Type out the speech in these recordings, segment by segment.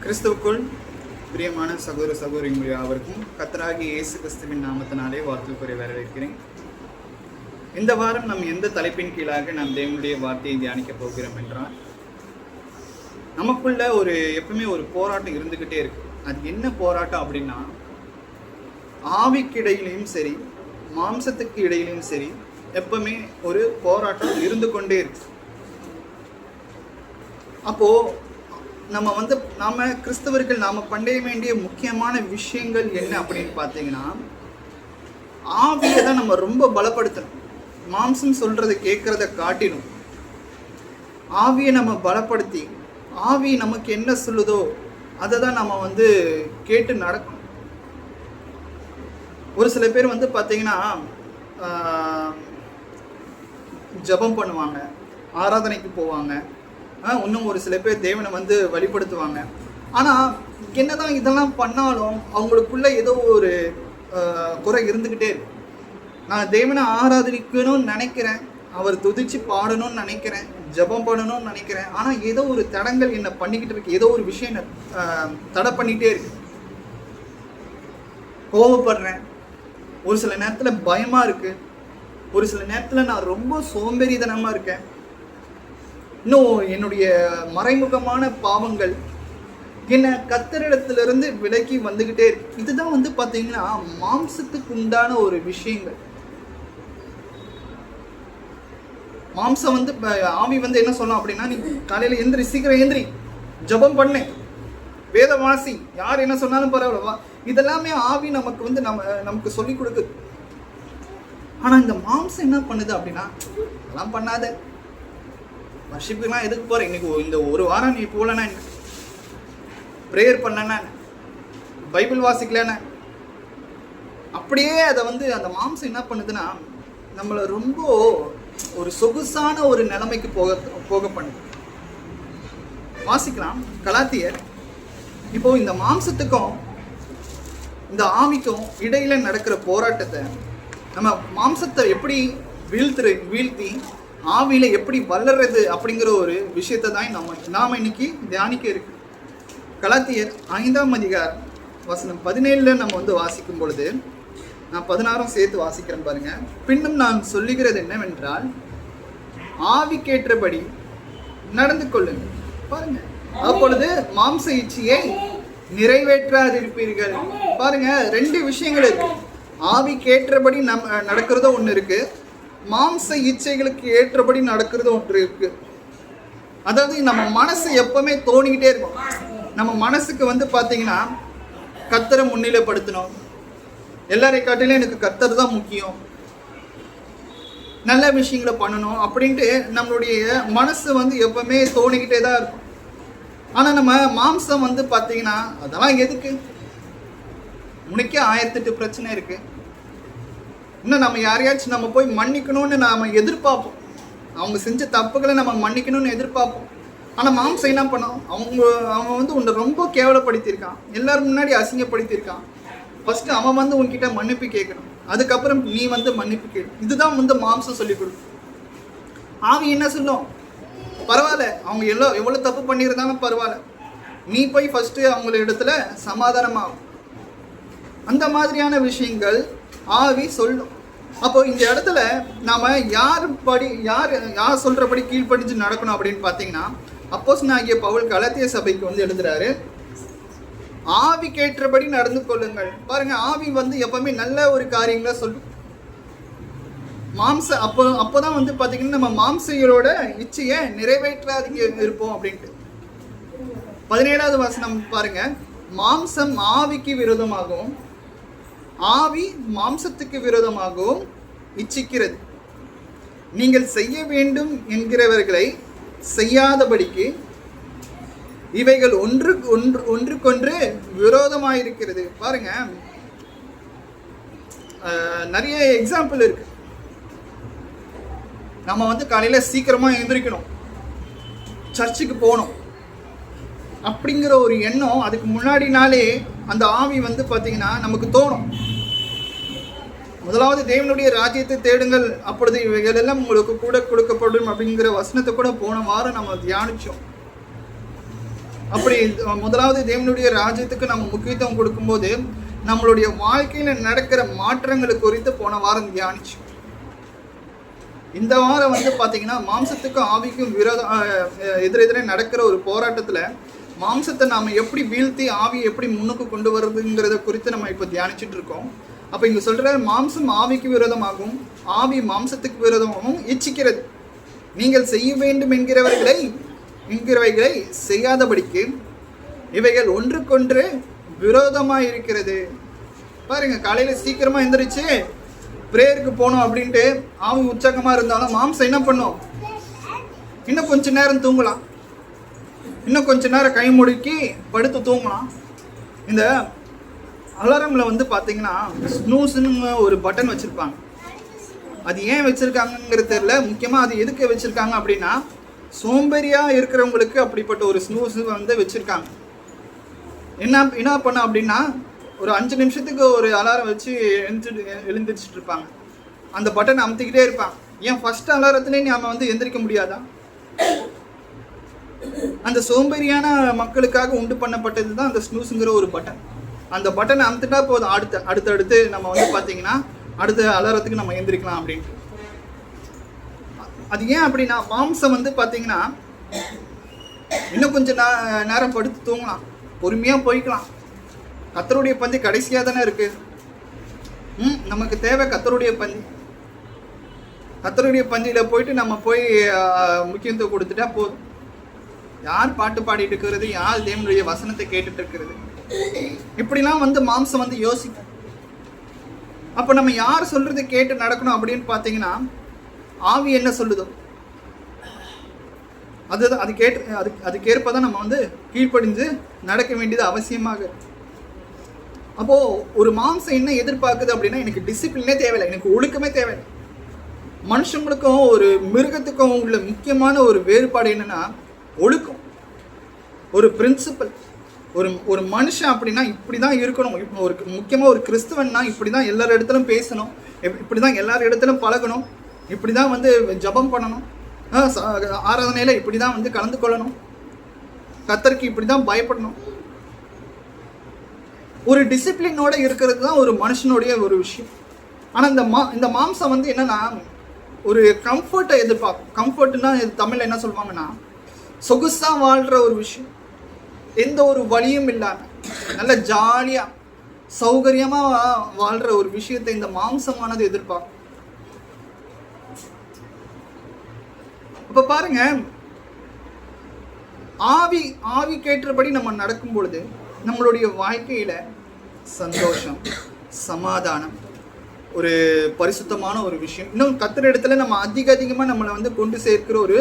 கிறிஸ்துவுக்குள் பிரியமான சகோதர சகோதரிகள் யாவருக்கும் கர்த்தராகிய இயேசு கிறிஸ்துவின் நாமத்தினாலே வாழ்த்துக்களை வரவேற்கிறேன். இந்த வாரம் நாம் எந்த தலைப்பின் கீழாக நாம் தேவனுடைய வார்த்தையை தியானிக்க போகிறோம் என்றால், நமக்குள்ள எப்பவுமே ஒரு போராட்டம் இருந்துக்கிட்டே இருக்கு. அது என்ன போராட்டம் அப்படின்னா, ஆவிக்கு இடையிலையும் சரி மாம்சத்துக்கு இடையிலையும் சரி எப்பவுமே ஒரு போராட்டம் இருந்து கொண்டே இருக்கு. அப்போ நாம கிறிஸ்தவர்கள் பண்ண வேண்டிய முக்கியமான விஷயங்கள் என்ன அப்படின்னு பார்த்தீங்கன்னா, ஆவியை தான் நம்ம ரொம்ப பலப்படுத்தணும். மாம்சம் சொல்றதை கேட்கறத காட்டிலும் ஆவியை நம்ம பலப்படுத்தி, ஆவி நமக்கு என்ன சொல்லுதோ அதை தான் நம்ம கேட்டு நடக்கணும். ஒரு சில பேர் பார்த்தீங்கன்னா ஜெபம் பண்ணுவாங்க, ஆராதனைக்கு போவாங்க, இன்னும் ஒரு சில பேர் தேவனை வழிபடுத்துவாங்க. ஆனால் என்னதான் இதெல்லாம் பண்ணாலும் அவங்களுக்குள்ள ஏதோ ஒரு குறை இருந்துக்கிட்டே இருக்கு. நான் தேவனை ஆராதரிக்கணும்னு நினைக்கிறேன், அவர் துதிச்சு பாடணும்னு நினைக்கிறேன், ஜெபம் பண்ணணும்னு நினைக்கிறேன், ஆனால் ஏதோ ஒரு தடங்கள் என்னை பண்ணிக்கிட்டு இருக்கு, ஏதோ ஒரு விஷயம் என்னை தடை பண்ணிகிட்டே இருக்கு. கோபப்படுறேன், ஒரு சில நேரத்தில் பயமாக இருக்குது, ஒரு சில நேரத்தில் நான் ரொம்ப சோம்பேறித்தனமாக இருக்கேன், இன்னும் என்னுடைய மறைமுகமான பாவங்கள் என்னை கர்த்தரிடத்திலிருந்து விலக்கி வந்துக்கிட்டே இருக்கு. இதுதான் பார்த்தீங்கன்னா மாம்சத்துக்கு உண்டான ஒரு விஷயங்கள். மாம்சம் ஆவி என்ன சொல்லலாம் அப்படின்னா, நீ காலையில் எந்திரி, சீக்கிரம் எந்திரி, ஜெபம் பண்ணு, வேதவாசி, யார் என்ன சொன்னாலும் பரவாயில்ல, இதெல்லாமே ஆவி நமக்கு நமக்கு சொல்லி கொடுக்குது. ஆனால் இந்த மாம்சம் என்ன பண்ணுது அப்படின்னா, அதெல்லாம் பண்ணாத, வர்ஷிப்புக்கெல்லாம் எதுக்கு போகிற, இன்னைக்கு இந்த ஒரு வாரம் நீ போகலன்னா என்ன, ப்ரேயர் பண்ணலன்னா, பைபிள் வாசிக்கலன்னா, அப்படியே அதை அந்த மாம்சம் என்ன பண்ணுதுன்னா நம்மளை ரொம்ப ஒரு சொகுசான ஒரு நிலைமைக்கு போக பண்ணுது. வாசிக்கலாம் கலாத்தியர். இப்போ இந்த மாம்சத்துக்கும் இந்த ஆவிக்கும் இடையில நடக்கிற போராட்டத்தை, நம்ம மாம்சத்தை எப்படி வீழ்த்தி ஆவியில எப்படி வளர்றது அப்படிங்கிற ஒரு விஷயத்தை தான் நாம இன்னைக்கு தியானிக்க இருக்கு. கலாத்தியர் 5ஆம் அதிகாரம் வசனம் 17 நம்ம வாசிக்கும் பொழுது, நான் 16 சேர்த்து வாசிக்கிறேன் பாருங்க. பின்னும் நான் சொல்லுகிறது என்னவென்றால், ஆவிக்கேற்றபடி நடந்து கொள்ளுங்கள். பாருங்க, அப்பொழுது மாம்ச இச்சையை நிறைவேற்றாதிருப்பீர்கள். பாருங்க, 2 விஷயங்கள் இருக்கு. ஆவிக்கேற்றபடி நடக்கிறதோ ஒன்று இருக்கு, மாம்ச இச்சைகளுக்கு ஏற்றபடி நடக்கிறது ஒன்று இருக்கு. அதாவது நம்ம மனசு எப்பவுமே தோணிக்கிட்டே இருக்கும். நம்ம மனசுக்கு பார்த்தீங்கன்னா கர்த்தரை முன்னிலைப்படுத்தணும், எல்லாரை காட்டிலும் எனக்கு கர்த்தர் தான் முக்கியம், நல்ல விஷயங்களை பண்ணணும் அப்படின்ட்டு நம்மளுடைய மனசு எப்பவுமே தோணிக்கிட்டே தான் இருக்கும். ஆனால் நம்ம மாம்சம் பார்த்தீங்கன்னா அதெல்லாம் எதுக்கு, உனக்கே 1008 பிரச்சனை இருக்கு, இன்னும் நம்ம யாரையாச்சும் நம்ம போய் மன்னிக்கணும்னு நாம் எதிர்பார்ப்போம், அவங்க செஞ்ச தப்புகளை நம்ம மன்னிக்கணும்னு எதிர்பார்ப்போம். ஆனால் மாம்சம் என்ன பண்ணோம், அவன் உன்னை ரொம்ப கேவலப்படுத்தியிருக்கான், எல்லாரும் முன்னாடி அசிங்கப்படுத்தியிருக்கான், ஃபஸ்ட்டு அவன் உன்கிட்ட மன்னிப்பு கேட்கணும், அதுக்கப்புறம் நீ மன்னிப்பு கேட்கணும். இதுதான் மாம்சம் சொல்லி கொடுக்கும். ஆவி என்ன சொல்லும், பரவாயில்ல, அவங்க எவ்வளோ தப்பு பண்ணியிருந்தாலும் பரவாயில்ல, நீ போய் ஃபஸ்ட்டு அவங்கள இடத்துல சமாதானமாகும். அந்த மாதிரியான விஷயங்கள் ஆவி சொல்லும். அப்போ இந்த இடத்துல நாம யார் சொல்றபடி கீழ்ப்படிஞ்சு நடக்கணும் அப்படின்னு பார்த்தீங்கன்னா, அப்போஸ்தலனாகிய பவுல் கலாத்திய சபைக்கு எழுதுறாரு, ஆவி கேற்றபடி நடந்து கொள்ளுங்கள். பாருங்க, ஆவி எப்பவுமே நல்ல ஒரு காரியங்களை சொல்லும். மாம்ச அப்போதான் பார்த்தீங்கன்னா நம்ம மாம்சைகளோட இச்சையை நிறைவேற்றாதீங்க இருப்போம் அப்படின்ட்டு. 17வது வசனம் பாருங்க, மாம்சம் ஆவிக்கு விரோதமாகவும் ஆவி மாம்சத்துக்கு விரோதமாகவும் இச்சிக்கிறது. நீங்கள் செய்ய வேண்டும் என்கிறவர்களை செய்யாதபடிக்கு இவைகள் ஒன்றுக்கொன்று விரோதமாயிருக்கிறது. பாருங்க, நிறைய எக்ஸாம்பிள் இருக்கு. நம்ம காலையில சீக்கிரமா எழுந்திரிக்கணும், சர்ச்சுக்கு போகணும் அப்படிங்கிற ஒரு எண்ணம் அதுக்கு முன்னாடி நாளே அந்த ஆவி பார்த்தீங்கன்னா நமக்கு தோணும். முதலாவது தேவனுடைய ராஜ்யத்தை தேடுங்கள், அப்பொழுது இவைகள் எல்லாம் உங்களுக்கு கூட கொடுக்கப்படும் அப்படிங்கிற வசனத்தை கூட போன வாரம் நம்ம தியானிச்சோம். அப்படி முதலாவது தேவனுடைய ராஜ்யத்துக்கு நம்ம முக்கியத்துவம் கொடுக்கும்போது நம்மளுடைய வாழ்க்கையில நடக்கிற மாற்றங்களை குறித்து போன வாரம் தியானிச்சோம். இந்த வாரம் வந்து பார்த்தீங்கன்னா மாம்சத்துக்கும் ஆவிக்கும் எதிரெதிரே நடக்கிற ஒரு போராட்டத்தில் மாம்சத்தை நாம் எப்படி வீழ்த்தி ஆவியை எப்படி முன்னுக்கு கொண்டு வர்றதுங்கிறத குறித்து நம்ம இப்போ தியானிச்சுட்டு இருக்கோம். அப்போ இங்கே சொல்கிற மாம்சம் ஆவிக்கு விரோதமாகவும் ஆவி மாம்சத்துக்கு விரோதமாகவும் இச்சிக்கிறது. நீங்கள் செய்ய வேண்டும் என்கிறவைகளை செய்யாதபடிக்கு இவைகள் ஒன்றுக்கொன்று விரோதமாக இருக்கிறது. பாருங்க, காலையில் சீக்கிரமாக எந்திரிச்சு பிரேயருக்கு போகணும் அப்படின்ட்டு ஆவி உற்சாகமாக இருந்தாலும் மாம்சம் என்ன பண்ணும்? இன்னும் கொஞ்ச நேரம் தூங்கலாம், இன்னும் கொஞ்ச நேரம் கை முடுக்கி படுத்து தூங்கலாம். இந்த அலாரமில் வந்து பார்த்தீங்கன்னா ஸ்னூஸ்ன்னு ஒரு பட்டன் வச்சுருப்பாங்க. அது ஏன் வச்சுருக்காங்கங்கிறது தெரியல. முக்கியமாக அது எதுக்கு வச்சுருக்காங்க அப்படின்னா சோம்பேறியாக இருக்கிறவங்களுக்கு அப்படிப்பட்ட ஒரு ஸ்னூஸ் வந்து வச்சுருக்காங்க. என்ன பண்ண அப்படின்னா ஒரு 5 நிமிஷத்துக்கு ஒரு அலாரம் வச்சு எழுந்திரிச்சிட்டு இருப்பாங்க. அந்த பட்டன் அமுத்திக்கிட்டே இருப்பாங்க. ஏன் ஃபர்ஸ்ட் அலாரத்துலேயே நம்ம வந்து எந்திரிக்க முடியாதா? அந்த சோம்பேறியான மக்களுக்காக உண்டு பண்ணப்பட்டது தான் அந்த ஸ்னூஸுங்கிற ஒரு பட்டன். அந்த பட்டனை அமுத்துட்டா போதும், அடுத்தடுத்து நம்ம வந்து பார்த்தீங்கன்னா அடுத்த அலாரத்துக்கு நம்ம எந்திரிக்கலாம் அப்படின்ட்டு. அது ஏன் அப்படின்னா மாம்சம் வந்து பார்த்தீங்கன்னா இன்னும் கொஞ்சம் நேரம் படுத்து தூங்கலாம், பொறுமையாக போய்க்கலாம். கர்த்தருடைய பந்தி கடைசியாக தானே இருக்குது. நமக்கு தேவை கர்த்தருடைய பந்தி. கர்த்தருடைய பந்தியில் போயிட்டு நம்ம போய் முக்கியத்துவம் கொடுத்துட்டா போதும். யார் பாட்டு பாடிட்டு இருக்கிறது, யார் தேவனுடைய வசனத்தை கேட்டுட்டு இருக்கிறது, இப்படிலாம் வந்து மாம்சம் வந்து யோசிக்கும். அப்போ நம்ம யார் சொல்றது கேட்டு நடக்கணும் அப்படின்னு பார்த்தீங்கன்னா ஆவி என்ன சொல்லுதோ அதுக்கேற்பதான் நம்ம வந்து கீழ்ப்படிந்து நடக்க வேண்டியது அவசியமாக. அப்போது ஒரு மாம்சம் என்ன எதிர்பார்க்குது அப்படின்னா எனக்கு டிசிப்ளினே தேவையில்லை, எனக்கு ஒழுக்கமே தேவையில்லை. மனுஷங்களுக்கும் ஒரு மிருகத்துக்கும் உள்ள முக்கியமான ஒரு வேறுபாடு என்னன்னா ஒழுக்கம், ஒரு பிரின்சிபல். ஒரு மனுஷன் அப்படின்னா இப்படி தான் இருக்கணும். இப்போ முக்கியமாக ஒரு கிறிஸ்தவன்னா இப்படி தான் எல்லார் இடத்துலையும் பேசணும், இப்படி தான் எல்லார் இடத்துலையும் பழகணும், இப்படி தான் வந்து ஜபம் பண்ணணும், ஆராதனையில் இப்படி தான் வந்து கலந்து கொள்ளணும், கர்த்தருக்கு இப்படி தான் பயப்படணும். ஒரு டிசிப்ளினோட இருக்கிறது தான் ஒரு மனுஷனுடைய ஒரு விஷயம். ஆனால் இந்த மாம்சம் வந்து என்னன்னா ஒரு கம்ஃபர்ட்டை எதிர்பார்க்கும். கம்ஃபர்ட்னா தமிழில் என்ன சொல்லுவாங்கன்னா சொகுசாக வாழ்கிற ஒரு விஷயம், எந்த ஒரு வழியும் இல்லாமல் நல்ல ஜாலியாக சௌகரியமாக வாழ்கிற ஒரு விஷயத்தை இந்த மாம்சமானது எதிர்பார்க்கும். அப்போ பாருங்க, ஆவி கேட்டபடி நம்ம நடக்கும் பொழுது நம்மளுடைய வாழ்க்கையில் சந்தோஷம், சமாதானம், ஒரு பரிசுத்தமான ஒரு விஷயம், இன்னும் கர்த்தர் இடத்துல நம்ம அதிகமாக நம்மளை வந்து கொண்டு சேர்க்கிற ஒரு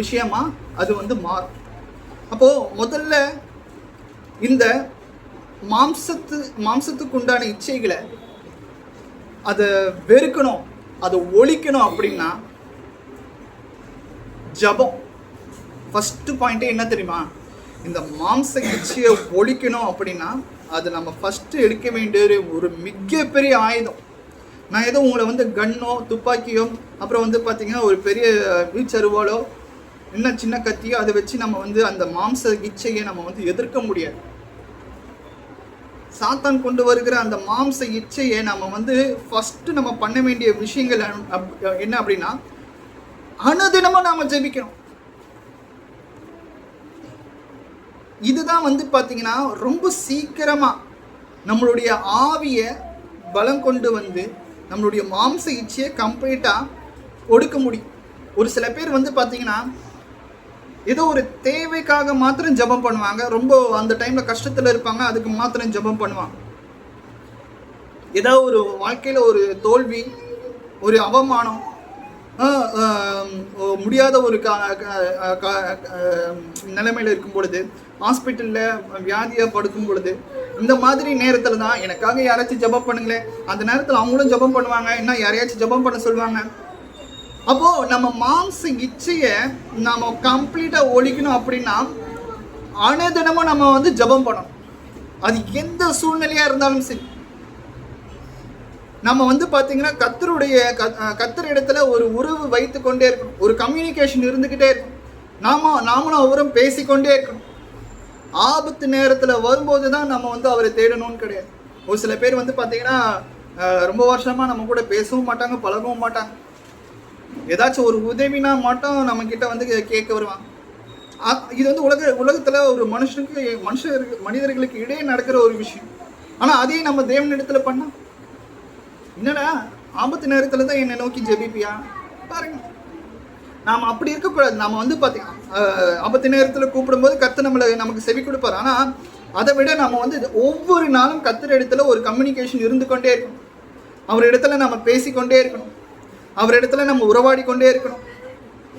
விஷயமா அது வந்து மாறும். அப்போது முதல்ல இந்த மாம்சத்துக்கு உண்டான இச்சைகளை அதை வெறுக்கணும், அதை ஒழிக்கணும் அப்படின்னா ஜபம். ஃபஸ்ட்டு பாயிண்ட்டே என்ன தெரியுமா? இந்த மாம்ச இச்சையை ஒழிக்கணும் அப்படின்னா அது நம்ம ஃபஸ்ட்டு எடுக்க வேண்டிய ஒரு மிகப்பெரிய ஆயுதம். நான் ஏதோ உங்களை வந்து கன்னோ துப்பாக்கியோ அப்புறம் வந்து பார்த்திங்கன்னா ஒரு பெரிய வீச்சருவாலோ இன்னும் சின்ன கத்தியோ அதை வச்சு நம்ம வந்து அந்த மாம்ச இச்சையை நம்ம வந்து எதிர்க்க முடியாது. சாத்தான் கொண்டு வருகிற அந்த மாம்ச இச்சையை நம்ம வந்து ஃபஸ்ட்டு நம்ம பண்ண வேண்டிய விஷயங்கள் என்ன அப்படின்னா அனுதினமும் நாம் ஜெபிக்கணும். இதுதான் வந்து பார்த்தீங்கன்னா ரொம்ப சீக்கிரமாக நம்மளுடைய ஆவியை பலம் கொண்டு வந்து நம்மளுடைய மாம்ச இச்சையை கம்ப்ளீட்டாக ஒடுக்க முடியும். ஒரு சில பேர் வந்து பார்த்தீங்கன்னா ஏதோ ஒரு தேவைக்காக மாத்திரம் ஜெபம் பண்ணுவாங்க, ரொம்ப அந்த டைமில் கஷ்டத்தில் இருப்பாங்க, அதுக்கு மாத்திரம் ஜெபம் பண்ணுவாங்க. ஏதோ ஒரு வாழ்க்கையில் ஒரு தோல்வி, ஒரு அவமானம், முடியாத ஒரு நிலைமையில் இருக்கும் பொழுது, ஹாஸ்பிட்டலில் வியாதியாக படுக்கும் பொழுது, இந்த மாதிரி நேரத்தில் தான் எனக்காக யாராச்சும் ஜெபம் பண்ணுங்களேன், அந்த நேரத்தில் அவங்களும் ஜெபம் பண்ணுவாங்க, இன்னும் யாரையாச்சும் ஜெபம் பண்ண சொல்லுவாங்க. அப்போது நம்ம மாம்ச இச்சையை நம்ம கம்ப்ளீட்டாக ஒழிக்கணும் அப்படின்னா அனுதினமும் நம்ம வந்து ஜெபம் பண்ணணும். அது எந்த சூழ்நிலையாக இருந்தாலும் சரி. நம்ம வந்து பார்த்தீங்கன்னா கர்த்தர் இடத்துல ஒரு உறவு வைத்து கொண்டே இருக்கணும், ஒரு கம்யூனிகேஷன் இருந்துக்கிட்டே இருக்கணும், நாமளும் அவரும் பேசிக்கொண்டே இருக்கணும். ஆபத்து நேரத்தில் வரும்போது தான் நம்ம வந்து அவரை தேடணும்னு கிடையாது. ஒரு சில பேர் வந்து பார்த்தீங்கன்னா ரொம்ப வருஷமாக நம்ம கூட பேசவும் மாட்டாங்க, பழகவும் மாட்டாங்க. ஏதாச்சும் ஒரு உதவினா மட்டும் நம்ம கிட்ட வந்து கேட்க வருவாங்க. இது வந்து உலகத்தில் ஒரு மனிதர்களுக்கு இடையே நடக்கிற ஒரு விஷயம். ஆனால் அதையும் நம்ம தேவனிடத்தில் பண்ணோம். என்னடா ஆபத்து நேரத்தில் தான் என்னை நோக்கி ஜெபிப்பியா? பாருங்க, நாம் அப்படி இருக்கக்கூடாது. நம்ம வந்து பார்த்தீங்கன்னா ஆபத்து நேரத்தில் கூப்பிடும்போது கர்த்தர் நமக்கு செவி கொடுப்பார். ஆனால் அதை விட நம்ம வந்து ஒவ்வொரு நாளும் கர்த்தர் இடத்துல ஒரு கம்யூனிகேஷன் இருந்து கொண்டே இருக்கணும். அவர் இடத்துல நம்ம பேசிக்கொண்டே இருக்கணும். அவர் இடத்துல நம்ம உறவாடி கொண்டே இருக்கணும்.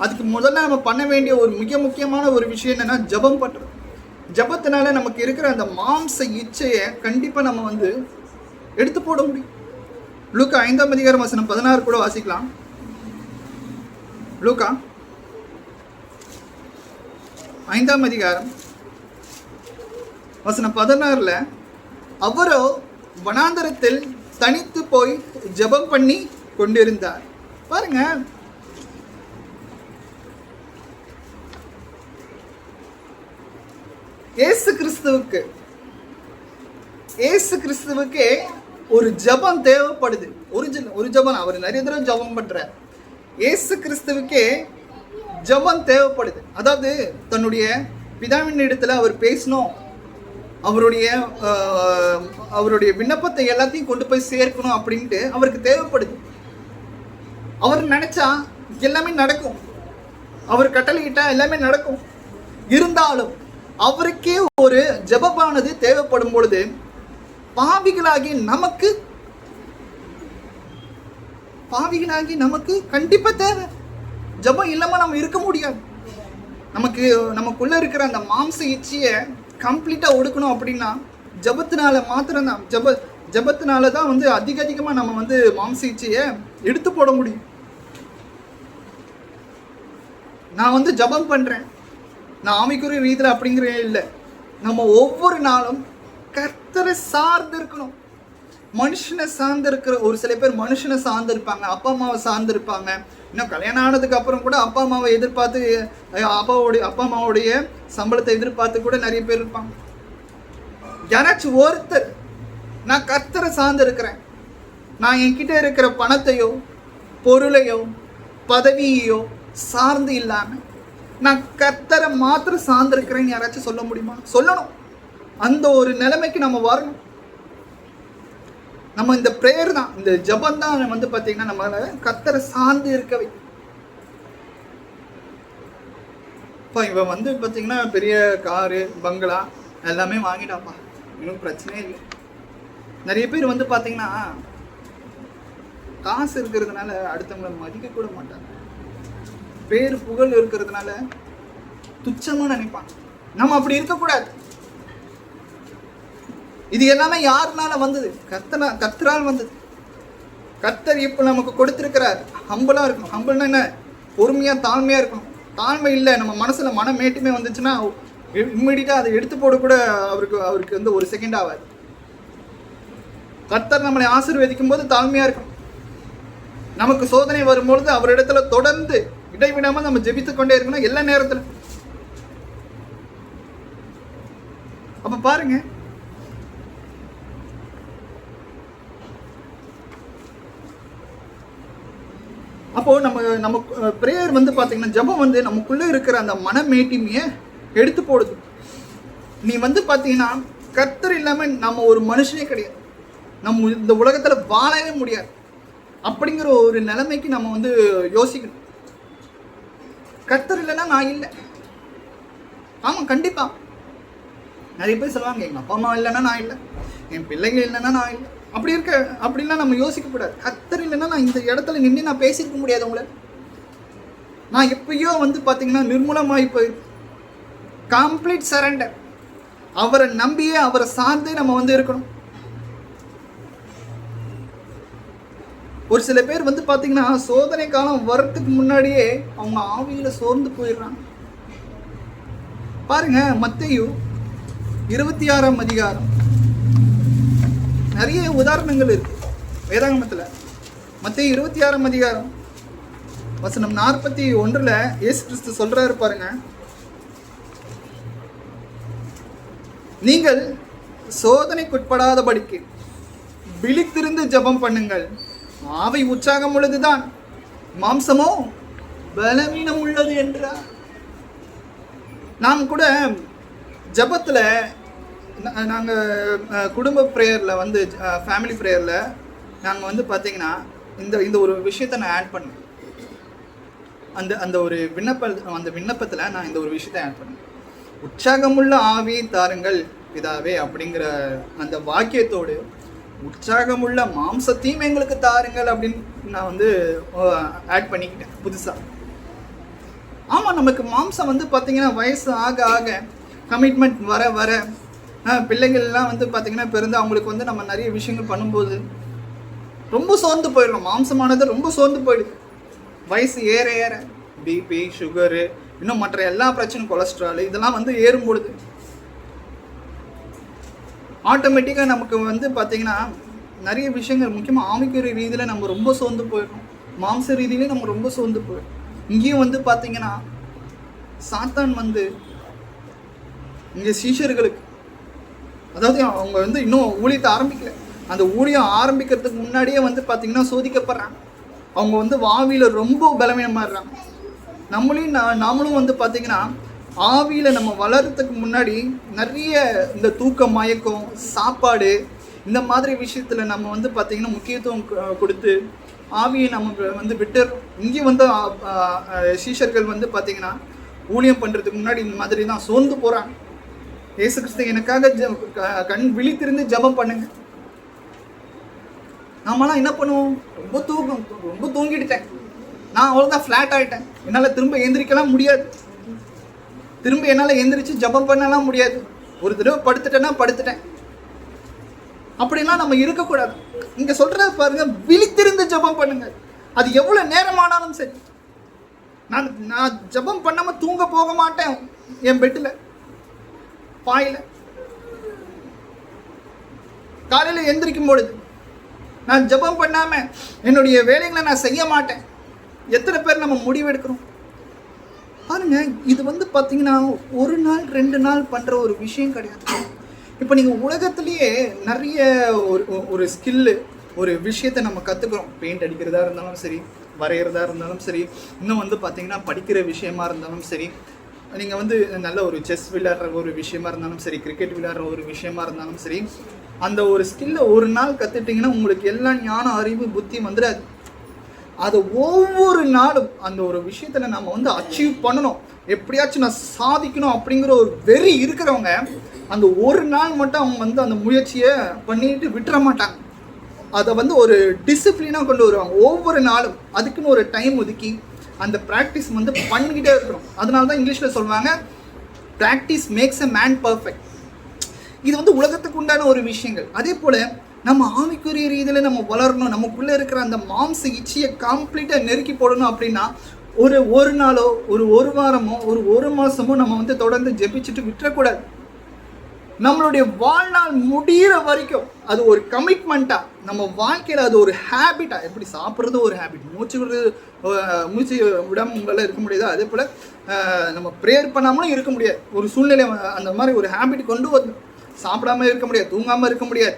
அதுக்கு முதல்ல நம்ம பண்ண வேண்டிய ஒரு மிக முக்கியமான ஒரு விஷயம் என்னன்னா ஜெபம் பண்ணுறது. ஜெபத்தினால நமக்கு இருக்கிற அந்த மாம்ச இச்சையை கண்டிப்பாக நம்ம வந்து எடுத்து போட முடியும். லூக்கா 5ஆம் அதிகாரம் வசனம் 16 கூட வாசிக்கலாம். லூக்கா 5ஆம் அதிகாரம் வசனம் 16, அவரோ வனாந்தரத்தில் தனித்து போய் ஜெபம் பண்ணி கொண்டிருந்தார். பாருங்க, இயேசு கிறிஸ்துவுக்கு ஒரு ஜெபம் தேவைப்படுது. ஒரு ஜெபம், அவர் நிறைய தடவை ஜெபம் பண்றார். இயேசு கிறிஸ்துவுக்கே ஜெபம் தேவைப்படுது. அதாவது தன்னுடைய பிதாவின் இடத்துல அவர் பேசணும், அவருடைய விண்ணப்பத்தை எல்லாத்தையும் கொண்டு போய் சேர்க்கணும் அப்படின்ட்டு அவருக்கு தேவைப்படுது. அவர் நினைச்சா எல்லாமே நடக்கும், அவர் கட்டளையிட்டா எல்லாமே நடக்கும். இருந்தாலும் அவருக்கே ஒரு ஜெபமானது தேவைப்படும் பொழுது பாவிகளாகி நமக்கு கண்டிப்பா தேவை. ஜெபம் இல்லாம நம்ம இருக்க முடியாது. நமக்குள்ள இருக்கிற அந்த மாம்ச இச்சையை கம்ப்ளீட்டா ஒடுக்கணும் அப்படின்னா ஜெபத்தினால மாத்திரம்தான், ஜெபத்தினால தான் வந்து அதிகமாக நம்ம வந்து மாம்ச இச்சையை எடுத்து போட முடியும். நான் வந்து ஜெபம் பண்றேன், நான் ஆவிக்குரிய ரீதியில் அப்படிங்கிற இல்லை. நம்ம ஒவ்வொரு நாளும் கர்த்தரை சார்ந்து இருக்கணும். மனுஷனை சார்ந்து இருக்கிற ஒரு சில பேர் மனுஷனை சார்ந்து இருப்பாங்க, அப்பா அம்மாவை சார்ந்து இருப்பாங்க. இன்னும் கல்யாணம் ஆனதுக்கு அப்புறம் கூட அப்பா அம்மாவை எதிர்பார்த்து, அப்பா அம்மாவுடைய சம்பளத்தை எதிர்பார்த்து கூட நிறைய பேர் இருப்பாங்க. யாராச்சும் ஒருத்தர் நான் கர்த்தரை சார்ந்து இருக்கிறேன், நான் என்கிட்ட இருக்கிற பணத்தையோ பொருளையோ பதவியோ சார்ந்து இல்லாம நான் கர்த்தரை மாத்திரம் சார்ந்திருக்கிறேன்னு யாராச்சும் சொல்ல முடியுமா? சொல்லணும். அந்த ஒரு நிலைமைக்கு நம்ம வரணும். நம்ம இந்த பிரேயர் தான், இந்த ஜெபம் தான் வந்து பார்த்தீங்கன்னா நம்மளால கர்த்தரை சார்ந்து இருக்கவை. இப்போ இவன் வந்து பார்த்தீங்கன்னா பெரிய காரு பங்களா எல்லாமே வாங்கிட்டாப்பா, இன்னும் பிரச்சனையே இல்லை. நிறைய பேர் வந்து பார்த்தீங்கன்னா காசு இருக்கிறதுனால அடுத்தவங்களை மதிக்க கூட மாட்டாங்க. பேர் புகழ் இருக்கிறதுனால துச்சமா நினைப்பாங்க. நம்ம அப்படி இருக்கக்கூடாது. இது எல்லாமே யாருனால வந்தது? கர்த்தரால் வந்தது. கர்த்தர் இப்ப நமக்கு கொடுத்திருக்கிறார். ஹம்பிளா இருக்கணும். ஹம்பிள்னா என்ன? பொறுமையா தாழ்மையா இருக்கணும். தாழ்மை இல்லை, நம்ம மனசுல மனமேட்டுமே வந்துச்சுன்னா இம்மிடியா அதை எடுத்து போட கூட அவருக்கு வந்து ஒரு செகண்ட் ஆகாது. கர்த்தர் நம்மளை ஆசீர்வதிக்கும் போது தாழ்மையா இருக்கணும். நமக்கு சோதனை வரும்பொழுது அவரிடத்துல தொடர்ந்து இடைவிடாம நம்ம ஜெபித்து கொண்டே இருக்கணும் எல்லா நேரத்துல. அப்ப பாருங்க, அப்போ நம்ம பிரேயர் வந்து பாத்தீங்கன்னா ஜெபம் வந்து நமக்குள்ள இருக்கிற அந்த மனமேட்டிமையை எடுத்து போடுது. நீ வந்து பாத்தீங்கன்னா கர்த்தர் இல்லாம நம்ம ஒரு மனுஷனே கிடையாது, நம்ம இந்த உலகத்துல வாழவே முடியாது அப்படிங்கிற ஒரு நிலைமைக்கு நம்ம வந்து யோசிக்கணும். கர்த்தர் இல்லைன்னா நான் இல்லை. ஆமாம், கண்டிப்பா நிறைய பேர் சொல்லுவாங்க எங்கள் அப்பா அம்மா இல்லைன்னா நான் இல்லை, என் பிள்ளைகள் இல்லைன்னா நான் இல்லை. அப்படிலாம் நம்ம யோசிக்கக்கூடாது. கர்த்தர் இல்லைன்னா நான் இந்த இடத்துல நின்று நான் பேசியிருக்க முடியாது. உங்களை நான் எப்பயோ வந்து பார்த்தீங்கன்னா நிர்மூலமாகி போய் கம்ப்ளீட் சரண்டர். அவரை நம்பியே அவரை சார்ந்தே நம்ம வந்து இருக்கணும். ஒரு சில பேர் வந்து பார்த்தீங்கன்னா சோதனை காலம் வர்றதுக்கு முன்னாடியே அவங்க ஆவியில சோர்ந்து போயிடுறாங்க. பாருங்க, மத்தேயு 26ஆம் அதிகாரம் நிறைய உதாரணங்கள் இருக்கு வேதாகமத்தில். மத்தேயு 26ஆம் அதிகாரம் வசனம் 41 இயேசு கிறிஸ்து சொல்றாரு பாருங்க. நீங்கள் சோதனைக்குட்படாதபடிக்கு விழித்திருந்து ஜெபம் பண்ணுங்கள். ஆவி உற்சாகம் உள்ளதுதான், மாம்சமோ பலவீனம் உள்ளது என்றார். நாம் கூட ஜெபத்தில் நாங்கள் குடும்ப ப்ரேயரில் வந்து ஃபேமிலி ப்ரேயரில் நாங்கள் வந்து பார்த்திங்கன்னா இந்த ஒரு விஷயத்தை நான் ஆட் பண்ணேன். அந்த ஒரு விண்ணப்பத்தில் நான் இந்த ஒரு விஷயத்தை ஆட் பண்ணேன். உற்சாகமுள்ள ஆவியை தாருங்கள் பிதாவே அப்படிங்கிற அந்த வாக்கியத்தோடு உற்சாகமுள்ள மாம்சத்தையும் எங்களுக்கு தாருங்கள் அப்படின்னு நான் வந்து ஆட் பண்ணிக்கிட்டேன் புதுசாக. ஆமாம், நமக்கு மாம்சம் வந்து பார்த்திங்கன்னா வயசு ஆக ஆக கமிட்மெண்ட் வர வர பிள்ளைகள்லாம் வந்து பார்த்திங்கன்னா பிறந்து அவங்களுக்கு வந்து நம்ம நிறைய விஷயங்கள் பண்ணும்போது ரொம்ப சோர்ந்து போயிடுறோம். மாம்சமானது ரொம்ப சோர்ந்து போயிடுது. வயசு ஏற ஏற பிபி, சுகரு, இன்னும் மற்ற எல்லா பிரச்சனையும், கொலஸ்ட்ரால் இதெல்லாம் வந்து ஏறும் பொழுது ஆட்டோமேட்டிக்காக நமக்கு வந்து பார்த்திங்கன்னா நிறைய விஷயங்கள், முக்கியமாக ஆவிக்குரிய ரீதியில் நம்ம ரொம்ப சோர்ந்து போயிடுறோம். மாம்ச ரீதியிலே நம்ம ரொம்ப சோர்ந்து போயிடும். இங்கேயும் வந்து பார்த்திங்கன்னா சாத்தான் வந்து இங்கே சீஷர்களுக்கு, அதாவது அவங்க வந்து இன்னும் ஊழியத்தை ஆரம்பிக்கல, அந்த ஊழியம் ஆரம்பிக்கிறதுக்கு முன்னாடியே வந்து பார்த்திங்கன்னா சோதிக்கப்படுறாங்க. அவங்க வந்து ஆவியில் ரொம்ப பலவீனமாகறாங்க. நாமளும் வந்து பார்த்திங்கன்னா ஆவியில் நம்ம வளர்கிறதுக்கு முன்னாடி நிறைய இந்த தூக்கம், மயக்கம், சாப்பாடு இந்த மாதிரி விஷயத்தில் நம்ம வந்து பார்த்திங்கன்னா முக்கியத்துவம் கொடுத்து ஆவியை நம்ம வந்து விட்டு இங்கே வந்து சீஷர்கள் வந்து பார்த்திங்கன்னா ஊழியம் பண்ணுறதுக்கு முன்னாடி இந்த மாதிரி தான் சோர்ந்து போகிறாங்க. இயேசு கிறிஸ்து எனக்காக கண் விழித்திருந்து ஜெபம் பண்ணுங்க. நாமெல்லாம் என்ன பண்ணுவோம், ரொம்ப தூங்கிட்டேன், நான் அவ்வளோதான் ஃப்ளாட் ஆகிட்டேன், என்னால் திரும்ப எந்திரிக்கலாம் முடியாது, திரும்ப என்னால் எந்திரிச்சு ஜெபம் பண்ணலாம் முடியாது, ஒரு தடவை படுத்துட்டேன். அப்படிலாம் நம்ம இருக்கக்கூடாது. இங்கே சொல்கிறது பாருங்க, விழித்திருந்து ஜெபம் பண்ணுங்க. அது எவ்வளோ நேரமானாலும் சரி. நான் ஜெபம் பண்ணாமல் தூங்க போக மாட்டேன். என் பெட்டில் பாயில் காலையில் எந்திரிக்கும் பொழுது நான் ஜெபம் பண்ணாமல் என்னுடைய வேலைகளை நான் செய்ய மாட்டேன். எத்தனை பேர் நம்ம முடிவெடுக்கிறோம் பாருங்க. இது வந்து பார்த்தீங்கன்னா ஒரு நாள் 2 நாள் பண்ணுற ஒரு விஷயம் கிடையாது. இப்போ நீங்கள் உலகத்துலேயே நிறைய ஒரு ஸ்கில்லு, ஒரு விஷயத்தை நம்ம கற்றுக்குறோம். பெயிண்ட் அடிக்கிறதா இருந்தாலும் சரி, வரைகிறதா இருந்தாலும் சரி, இன்னும் வந்து பார்த்திங்கன்னா படிக்கிற விஷயமா இருந்தாலும் சரி, நீங்கள் வந்து நல்ல ஒரு செஸ் விளையாடுற ஒரு விஷயமா இருந்தாலும் சரி, கிரிக்கெட் விளையாடுற ஒரு விஷயமா இருந்தாலும் சரி, அந்த ஒரு ஸ்கில்லை ஒரு நாள் கற்றுட்டிங்கன்னா உங்களுக்கு எல்லா ஞானம், அறிவு, புத்தி வந்துடாது. அதை ஒவ்வொரு நாளும் அந்த ஒரு விஷயத்தில் நம்ம வந்து அச்சீவ் பண்ணணும், எப்படியாச்சும் நான் சாதிக்கணும் அப்படிங்கிற ஒரு வெறி இருக்கிறவங்க அந்த ஒரு நாள் மட்டும் அவங்க வந்து அந்த முயற்சியை பண்ணிட்டு விட்டுற மாட்டாங்க. அதை வந்து ஒரு டிசிப்ளினாக கொண்டு வருவாங்க. ஒவ்வொரு நாளும் அதுக்குன்னு ஒரு டைம் ஒதுக்கி அந்த ப்ராக்டிஸ் வந்து பண்ணிக்கிட்டே இருக்கிறோம். அதனால தான் இங்கிலீஷில் சொல்லுவாங்க, practice makes a man perfect. இது வந்து உலகத்துக்கு உண்டான ஒரு விஷயங்கள். அதே போல் நம்ம ஆவிக்குரிய ரீதியில் நம்ம வளரணும், நமக்குள்ளே இருக்கிற அந்த மாம்ச இச்சையை கம்ப்ளீட்டாக நெருக்கி போடணும் அப்படின்னா ஒரு நாளோ ஒரு வாரமோ ஒரு மாதமோ நம்ம வந்து தொடர்ந்து ஜெபிச்சுட்டு விட்டுறக்கூடாது. நம்மளுடைய வாழ்நாள் முடிகிற வரைக்கும் அது ஒரு கமிட்மெண்ட்டாக நம்ம வாழ்க்கையில், அது ஒரு ஹேபிட்டாக, எப்படி சாப்பிட்றது ஒரு ஹேபிட், மூச்சு விடாமல் இருக்க முடியாது, அதே போல் நம்ம ப்ரேயர் பண்ணாமலும் இருக்க முடியாது. ஒரு சூழ்நிலை அந்த மாதிரி ஒரு ஹேபிட் கொண்டு வந்து சாப்பிடாமல் இருக்க முடியாது, தூங்காமல் இருக்க முடியாது.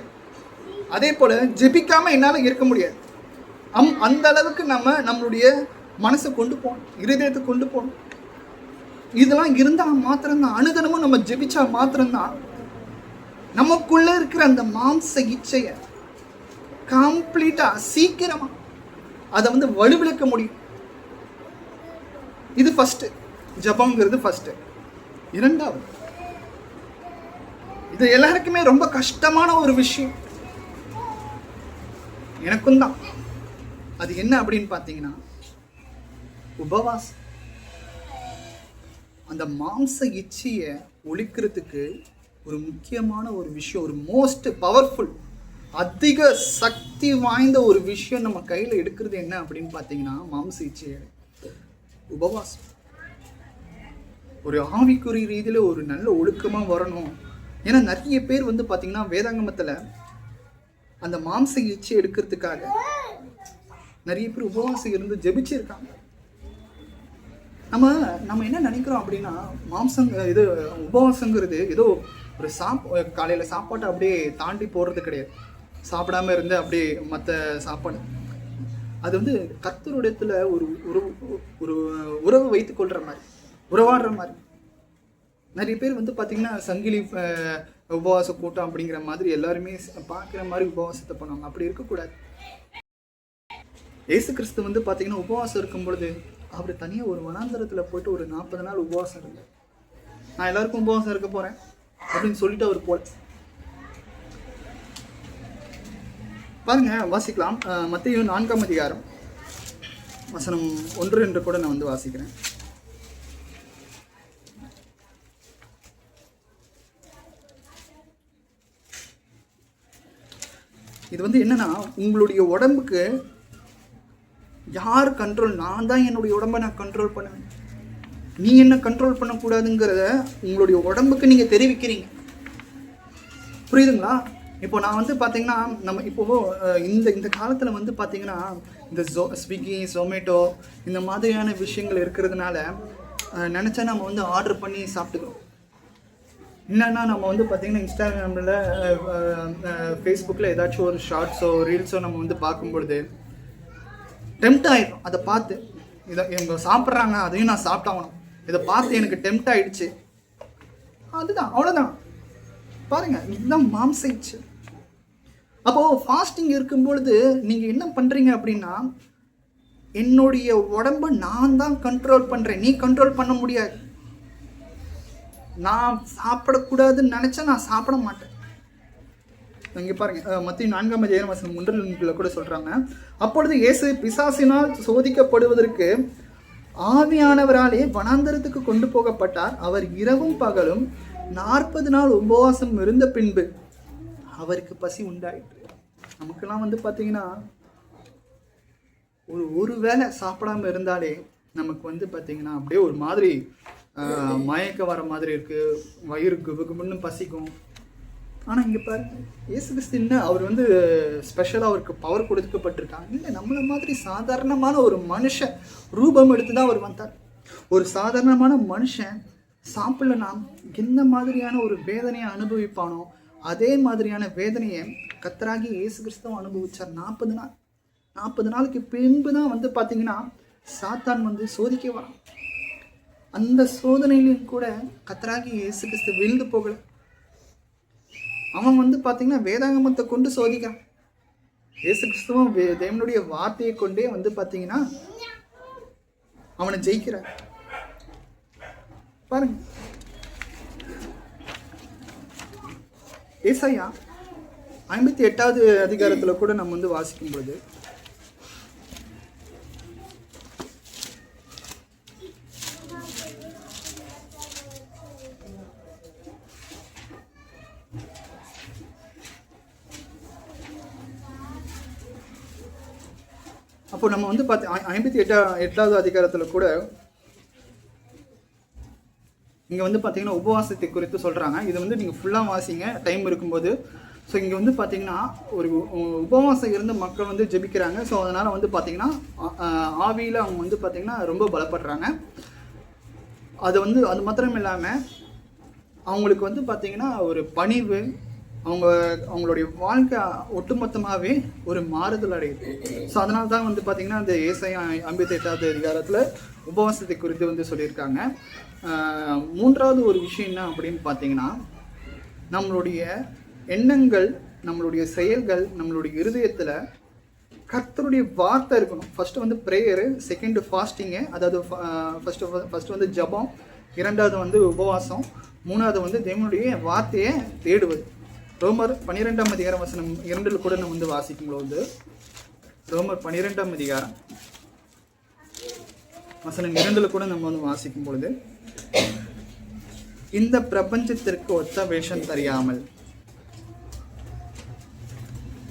அதே போல் ஜெபிக்காமல் என்னால் இருக்க முடியாது. அந்த அளவுக்கு நம்மளுடைய மனசை கொண்டு போகணும், இருதயத்தை கொண்டு போகணும். இதெல்லாம் இருந்தால் மாத்திரம்தான், அனுதினமும் நம்ம ஜெபிச்சா மாத்திரம்தான் நமக்குள்ளே இருக்கிற அந்த மாம்ச இச்சையை கம்ப்ளீட்டாக சீக்கிரமாக அதை வந்து வலுவிழக்க முடியும். இது ஃபஸ்ட்டு, ஜெபம்ங்கிறது ஃபஸ்ட்டு. இரண்டாவது, இது எல்லாருக்குமே ரொம்ப கஷ்டமான ஒரு விஷயம், எனக்கும் தான். அது என்ன அப்படின்னு பார்த்தீங்கன்னா உபவாசம். அந்த மாம்ச இச்சையை ஒழிக்கிறதுக்கு ஒரு முக்கியமான ஒரு விஷயம், ஒரு மோஸ்ட் பவர்ஃபுல், அதிக சக்தி வாய்ந்த ஒரு விஷயம் நம்ம கையில் எடுக்கிறது என்ன அப்படின்னு பார்த்தீங்கன்னா மாம்ச இச்சையை உபவாசம். ஒரு ஆவிக்குரிய ரீதியில் ஒரு நல்ல ஒழுக்கமாக வரணும். ஏன்னா நிறைய பேர் வந்து பார்த்திங்கன்னா வேதாங்கமத்தில் அந்த மாம்ச இச்சை எடுக்கிறதுக்காக நிறைய பேர் உபவாசம் இருந்து ஜெபிச்சிருக்காங்க. நம்ம என்ன நினைக்கிறோம் அப்படின்னா, இது உபவாசங்கிறது ஏதோ காலையில் சாப்பாட்டை அப்படியே தாண்டி போடுறது கிடையாது. சாப்பிடாம இருந்து அப்படியே மற்ற சாப்பாடு அது வந்து கர்த்தருடையத்தில் ஒரு ஒரு உறவு வைத்து கொள்கிற மாதிரி, உறவாடுற மாதிரி. நிறைய பேர் வந்து பார்த்திங்கன்னா சங்கிலி உபவாச கூட்டம் அப்படிங்கிற மாதிரி எல்லாருமே பார்க்குற மாதிரி உபவாசத்தை பண்ணுவாங்க. அப்படி இருக்கக்கூடாது. இயேசு கிறிஸ்து வந்து பார்த்திங்கன்னா உபவாசம் இருக்கும் பொழுது அவர் தனியாக ஒரு வனாந்தரத்தில் போயிட்டு ஒரு 40 நாள் உபவாசம் இருந்தார். நான் எல்லாருக்கும் உபவாசம் இருக்க போகிறேன் அப்படின்னு சொல்லிட்டு அவர் போல. பாருங்க, வாசிக்கலாம். மத்தேயு 4ஆம் அதிகாரம் வசனம் 1 என்று கூட நான் வந்து வாசிக்கிறேன். இது வந்து என்னன்னா, உங்களுடைய உடம்புக்கு யார் கண்ட்ரோல்? நான் தான் என்னுடைய உடம்பை நான் கண்ட்ரோல் பண்ணுவேன், நீ என்ன கண்ட்ரோல் பண்ணக்கூடாதுங்கிறத உங்களுடைய உடம்புக்கு நீங்கள் தெரிவிக்கிறீங்க. புரியுதுங்களா? இப்போ நான் வந்து பார்த்தீங்கன்னா நம்ம இப்போது இந்த காலத்தில் வந்து பார்த்தீங்கன்னா இந்த ஸ்விக்கி, ஜொமேட்டோ இந்த மாதிரியான விஷயங்கள் இருக்கிறதுனால நினச்சா நம்ம வந்து ஆர்டர் பண்ணி சாப்பிட்டுக்கிறோம். இல்லைன்னா நம்ம வந்து பார்த்திங்கன்னா இன்ஸ்டாகிராமில், ஃபேஸ்புக்கில் ஏதாச்சும் ஒரு ஷார்ட்ஸோ ரீல்ஸோ நம்ம வந்து பார்க்கும்பொழுது டெம்ட் ஆகிடும். அதை பார்த்து இதை இவங்க சாப்பிட்றாங்க, அதையும் நான் சாப்பிட்டாகணும், இதை பார்த்து எனக்கு டெம்ட் ஆகிடுச்சு. அதுதான், அவ்வளோதான். பாருங்கள், இதுதான் மாம்சைச்சு. அப்போது ஃபாஸ்டிங் இருக்கும்பொழுது நீங்கள் என்ன பண்ணுறீங்க அப்படின்னா, என்னுடைய உடம்பை நான் தான் கண்ட்ரோல் பண்ணுறேன், நீ கண்ட்ரோல் பண்ண முடியாது. நான் சாப்பிடக்கூடாதுன்னு நினச்சா நான் சாப்பிட மாட்டேன். இங்கே பாருங்கள், மத்தேயு 4ஆம் அதிகாரம் வசனம் 1 கூட சொல்கிறாங்க. அப்பொழுது இயேசு பிசாசினால் சோதிக்கப்படுவதற்கு ஆவியானவராலே வனாந்தரத்துக்கு கொண்டு போகப்பட்டார். அவர் இரவும் பகலும் 40 நாள் உபவாசம் இருந்த பின்பு அவருக்கு பசி உண்டாயிற்று. நமக்கெல்லாம் வந்து பார்த்தீங்கன்னா ஒரு வேளை சாப்பிடாம இருந்தாலே நமக்கு வந்து பார்த்தீங்கன்னா அப்படியே ஒரு மாதிரி மயக்க வர மாதிரி இருக்குது, வயிறு குபுகுபுன்னு பசிக்கும். ஆனால் இங்கே பாருங்க, இயேசு கிறிஸ்து அவர் வந்து ஸ்பெஷலாக அவருக்கு பவர் கொடுக்கப்பட்டிருக்காங்க. இல்லை, நம்மளை மாதிரி சாதாரணமான ஒரு மனுஷன் ரூபம் எடுத்து தான் அவர் வந்தார். ஒரு சாதாரணமான மனுஷன் சாப்பிடலனா எந்த மாதிரியான ஒரு வேதனையை அனுபவிப்பானோ அதே மாதிரியான வேதனையை கர்த்தராகிய இயேசு கிறிஸ்துவும் அனுபவிச்சார். 40 நாளுக்கு பின்பு தான் வந்து பார்த்தீங்கன்னா சாத்தான் வந்து சோதிக்க வரான். அந்த சோதனையிலும் கூட கர்த்தராகிய இயேசு கிறிஸ்து விழுந்து போகல. அவன் வந்து பார்த்தீங்கன்னா வேதாகமத்தை கொண்டு சோதிக்கிறான். இயேசு கிறிஸ்துவும் தேவனுடைய வார்த்தையை கொண்டே வந்து பார்த்தீங்கன்னா அவனை ஜெயிக்கிறார். பாருங்க, ஏசாயா 58வது அதிகாரத்தில் கூட நம்ம வந்து வாசிக்கும் பொழுது அப்போ நம்ம வந்து 58வது அதிகாரத்தில் கூட இங்கே வந்து பார்த்தீங்கன்னா உபவாசத்தை குறித்து சொல்கிறாங்க. இது வந்து நீங்கள் ஃபுல்லாக வாசிங்க டைம் இருக்கும்போது. ஸோ இங்கே வந்து பார்த்தீங்கன்னா ஒரு உபவாசம் இருந்த மக்கள் வந்து ஜெபிக்கிறாங்க. ஸோ அதனால் வந்து பார்த்தீங்கன்னா ஆவியில் அவங்க வந்து பார்த்தீங்கன்னா ரொம்ப பலப்படுறாங்க. அது மாத்திரம் இல்லாமல் அவங்களுக்கு வந்து பார்த்தீங்கன்னா ஒரு பணிவு, அவங்களுடைய வாழ்க்கை ஒட்டுமொத்தமாகவே ஒரு மாறுதல் அடையுது. ஸோ அதனால தான் வந்து பார்த்திங்கன்னா அந்த ஏசாயா 58வது அதிகாரத்தில் உபவாசத்தை குறித்து வந்து சொல்லியிருக்காங்க. 3வது ஒரு விஷயம் என்ன அப்படின்னு பார்த்தீங்கன்னா, நம்மளுடைய எண்ணங்கள், நம்மளுடைய செயல்கள், நம்மளுடைய இருதயத்தில் கர்த்தருடைய வார்த்தை இருக்கணும். ஃபஸ்ட்டு வந்து ப்ரேயரு, செகண்டு ஃபாஸ்டிங்கு, அதாவது ஃபஸ்ட்டு வந்து ஜபம், 2வது வந்து உபவாசம், 3வது வந்து தேவனுடைய வார்த்தையை தேடுவது. ரோமர் 12ஆம் அதிகாரம் வசனம் 2 கூட நம்ம வந்து வாசிக்கும்போது, ரோமர் 12ஆம் அதிகாரம் வசனம் 2 கூட நம்ம வந்து வாசிக்கும் பொழுது, இந்த பிரபஞ்சத்திற்கு ஒத்த வேஷம் தெரியாமல்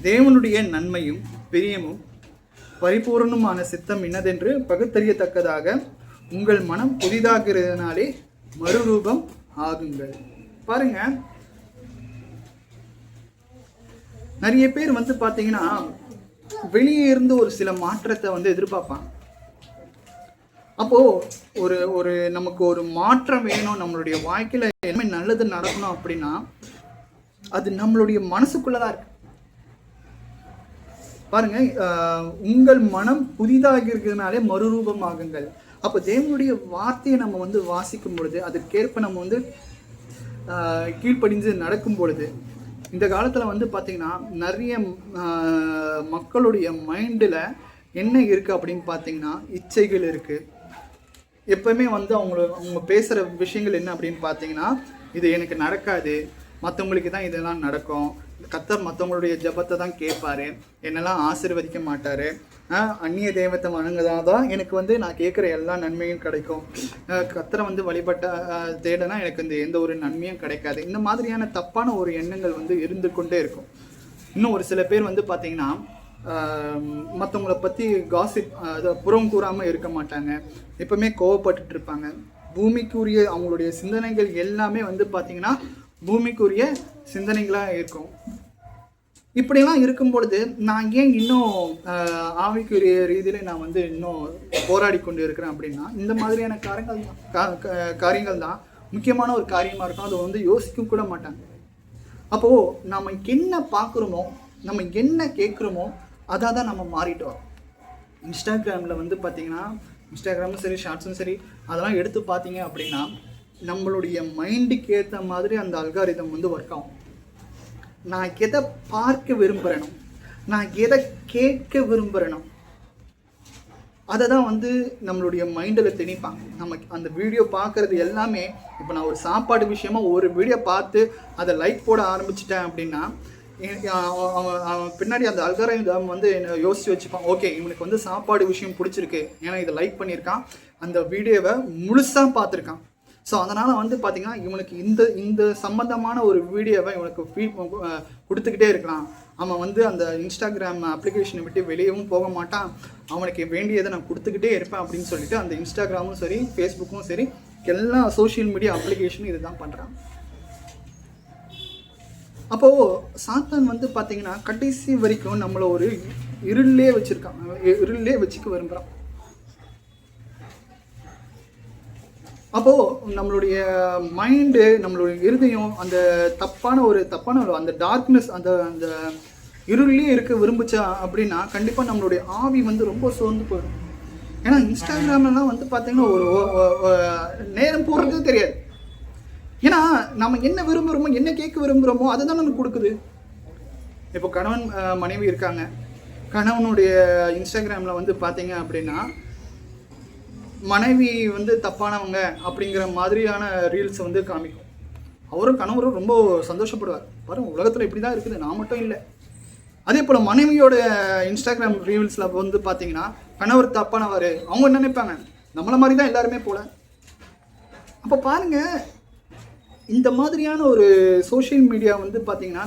தேவனுடைய நன்மையும் பிரியமும் பரிபூர்ணமான சித்தம் இன்னதென்று பகுத்தறியத்தக்கதாக உங்கள் மனம் புதிதாகிறதுனாலே மறுரூபம் ஆகுங்கள். பாருங்க, நிறைய பேர் வந்து பார்த்தீங்கன்னா வெளியே இருந்து ஒரு சில மாற்றத்தை வந்து எதிர்பார்ப்பாங்க. அப்போது ஒரு நமக்கு ஒரு மாற்றம் வேணும், நம்மளுடைய வாழ்க்கையில் என்ன நல்லது நடக்கணும் அப்படின்னா அது நம்மளுடைய மனசுக்குள்ளதான் இருக்கு. பாருங்க, உங்கள் மனம் புதிதாக இருக்கிறதுனாலே மறுரூபமாகுங்கள். அப்போ தேவனுடைய வார்த்தையை நம்ம வந்து வாசிக்கும் பொழுது, அதற்கேற்ப நம்ம வந்து கீழ்ப்படிஞ்சு நடக்கும் பொழுது, இந்த காலத்தில் வந்து பார்த்திங்கன்னா நிறைய மக்களுடைய மைண்டில் என்ன இருக்குது அப்படின்னு பார்த்தீங்கன்னா, இச்சைகள் இருக்குது. எப்பவுமே வந்து அவங்க பேசுகிற விஷயங்கள் என்ன அப்படின்னு பார்த்தீங்கன்னா, இது எனக்கு நடக்காது, மற்றவங்களுக்கு தான் இதெல்லாம் நடக்கும், கர்த்தர் மற்றவங்களுடைய ஜெபத்தை தான் கேட்பாரு, என்னெல்லாம் ஆசீர்வதிக்க மாட்டார், அந்நிய தெய்வத்தை வணங்குதான் எனக்கு வந்து நான் கேட்குற எல்லா நன்மையும் கிடைக்கும், கர்த்தரை வந்து வழிபட்ட தேடனா எனக்கு இந்த எந்த ஒரு நன்மையும் கிடைக்காது. இந்த மாதிரியான தப்பான ஒரு எண்ணங்கள் வந்து இருந்து கொண்டே இருக்கும். இன்னும் ஒரு சில பேர் வந்து பார்த்திங்கன்னா மற்றவங்கள பற்றி காசிப் புறம் கூறாமல் இருக்க மாட்டாங்க, எப்பவுமே கோவப்பட்டுட்டு இருப்பாங்க. பூமிக்குரிய அவங்களுடைய சிந்தனைகள் எல்லாமே வந்து பார்த்திங்கன்னா பூமிக்குரிய சிந்தனைகளாக இருக்கும். இப்படிலாம் இருக்கும் பொழுது நான் ஏன் இன்னும் ஆவிக்குரிய ரீதியில் நான் வந்து இன்னும் போராடி கொண்டு இருக்கிறேன் அப்படின்னா, இந்த மாதிரியான காரியங்கள் தான் முக்கியமான ஒரு காரியமாக இருக்கும். அதை வந்து யோசிக்க கூட மாட்டாங்க. அப்போது நம்ம என்ன பார்க்குறோமோ, நம்ம என்ன கேட்குறோமோ அதை தான் நம்ம மாறிட்டு வரோம். இன்ஸ்டாகிராமில் வந்து பார்த்திங்கன்னா, இன்ஸ்டாகிராமும் சரி, ஷார்ட்ஸும் சரி, அதெல்லாம் எடுத்து பார்த்தீங்க அப்படின்னா நம்மளுடைய மைண்டுக்கு ஏற்ற மாதிரி அந்த அல்காரிதம் வந்து ஒர்க் ஆகும். நான் எதை பார்க்க விரும்புகிறேனோ, நான் எதை கேட்க விரும்புகிறேனோ அதை தான் வந்து நம்மளுடைய மைண்டில் திணிப்பாங்க. நம்ம அந்த வீடியோ பார்க்குறது எல்லாமே, இப்போ நான் ஒரு சாப்பாடு விஷயமா ஒரு வீடியோ பார்த்து அதை லைக் போட ஆரம்பிச்சிட்டேன் அப்படின்னா, அவன் பின்னாடி அந்த அல்காரிதம் வந்து என்ன யோசித்து வச்சுப்பான், ஓகே இவனுக்கு வந்து சாப்பாடு விஷயம் பிடிச்சிருக்கு, ஏன்னா இதை லைக் பண்ணியிருக்கான், அந்த வீடியோவை முழுசாக பார்த்துருக்கான். ஸோ அதனால் வந்து பார்த்திங்கன்னா இவனுக்கு இந்த சம்பந்தமான ஒரு வீடியோவை இவனுக்கு ஃபீட் கொடுத்துக்கிட்டே இருக்கலாம். அவன் வந்து அந்த இன்ஸ்டாகிராம் அப்ளிகேஷனை விட்டு வெளியவும் போக மாட்டான், அவனுக்கு வேண்டியதை நான் கொடுத்துக்கிட்டே இருப்பேன் அப்படின்னு சொல்லிட்டு அந்த இன்ஸ்டாகிராமும் சரி, ஃபேஸ்புக்கும் சரி, எல்லா சோஷியல் மீடியா அப்ளிகேஷனும் இது தான் பண்ணுறான். அப்போது சாத்தான் வந்து பார்த்திங்கன்னா கடைசி வரைக்கும் நம்மளை ஒரு இருளே வச்சுருக்கான், இருளே வச்சுக்க விரும்புகிறான். அப்போது நம்மளுடைய மைண்டு, நம்மளுடைய இருதயம் அந்த தப்பான ஒரு அந்த டார்க்னஸ், அந்த அந்த இருளே இருக்க விரும்புச்சா அப்படின்னா கண்டிப்பாக நம்மளுடைய ஆவி வந்து ரொம்ப சோர்ந்து போயிடும். ஏன்னா இன்ஸ்டாகிராம்லாம் வந்து பார்த்திங்கன்னா ஒரு நேரம் போடுறது தெரியாது. ஏன்னா நம்ம என்ன விரும்புகிறோமோ, என்ன கேட்க விரும்புகிறோமோ அதை தான் நமக்கு கொடுக்குது. இப்போ கணவன் மனைவி இருக்காங்க, கணவனுடைய இன்ஸ்டாகிராமில் வந்து பார்த்தீங்க அப்படின்னா மனைவி வந்து தப்பானவங்க அப்படிங்கிற மாதிரியான ரீல்ஸ் வந்து காமிக்கும். கணவரும் ரொம்ப சந்தோஷப்படுவார், பாருங்க உலகத்தில் இப்படி தான் இருக்குது, நான் மட்டும் இல்லை. அதே போல் மனைவியோட இன்ஸ்டாகிராம் ரீல்ஸில் வந்து பார்த்தீங்கன்னா கணவர் தப்பானவர், அவங்க என்ன நினைப்பாங்க, நம்மளை மாதிரி தான் எல்லாருமே போல. அப்போ பாருங்கள், இந்த மாதிரியான ஒரு சோஷியல் மீடியா வந்து பார்த்திங்கன்னா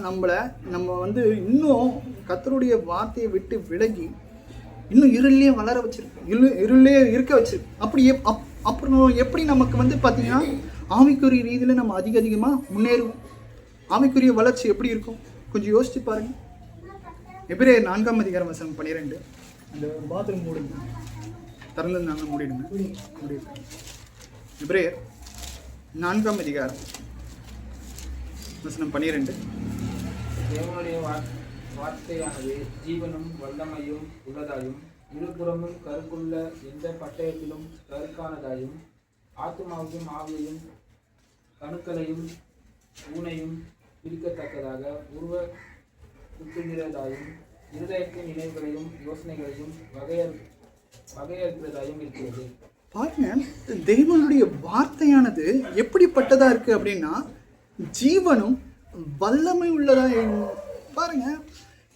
நம்ம வந்து இன்னும் கர்த்தருடைய வார்த்தையை விட்டு விலகி இன்னும் இருளே வளர வச்சிருக்கு, இருளே இருக்க வச்சிருக்கு. அப்படி அப்புறம் எப்படி நமக்கு வந்து பார்த்திங்கன்னா ஆவிக்குரிய ரீதியில் நம்ம அதிகமாக முன்னேறுவோம்? ஆவிக்குரிய வளர்ச்சி எப்படி இருக்கும் கொஞ்சம் யோசிச்சு பாருங்கள். எபிரேயர் 4:12 அந்த பாத்ரூம் மூடுங்க, திறந்துருந்தாங்க மூடிடுங்க. எபிரேயர் 4:12 தேவனுடைய வார்த்தையானது ஜீவனும் வல்லமையும் உள்ளதாயும் இருபுறமும் கருக்குள்ள எந்த பட்டயத்திலும் கருக்கானதாயும் ஆத்துமாவையும் ஆவியையும் கணுக்களையும் ஊனையும் பிரிக்கத்தக்கதாக உருவ குத்துகிறதாயும் இருதயத்தின் நினைவுகளையும் யோசனைகளையும் வகையறுக்கிறதாயும் இருக்கிறது. பாருங்க, தேவனுடைய வார்த்தையானது எப்படிப்பட்டதா இருக்கு அப்படின்னா ஜீவனும் வல்லமை உள்ளதா. பாருங்க,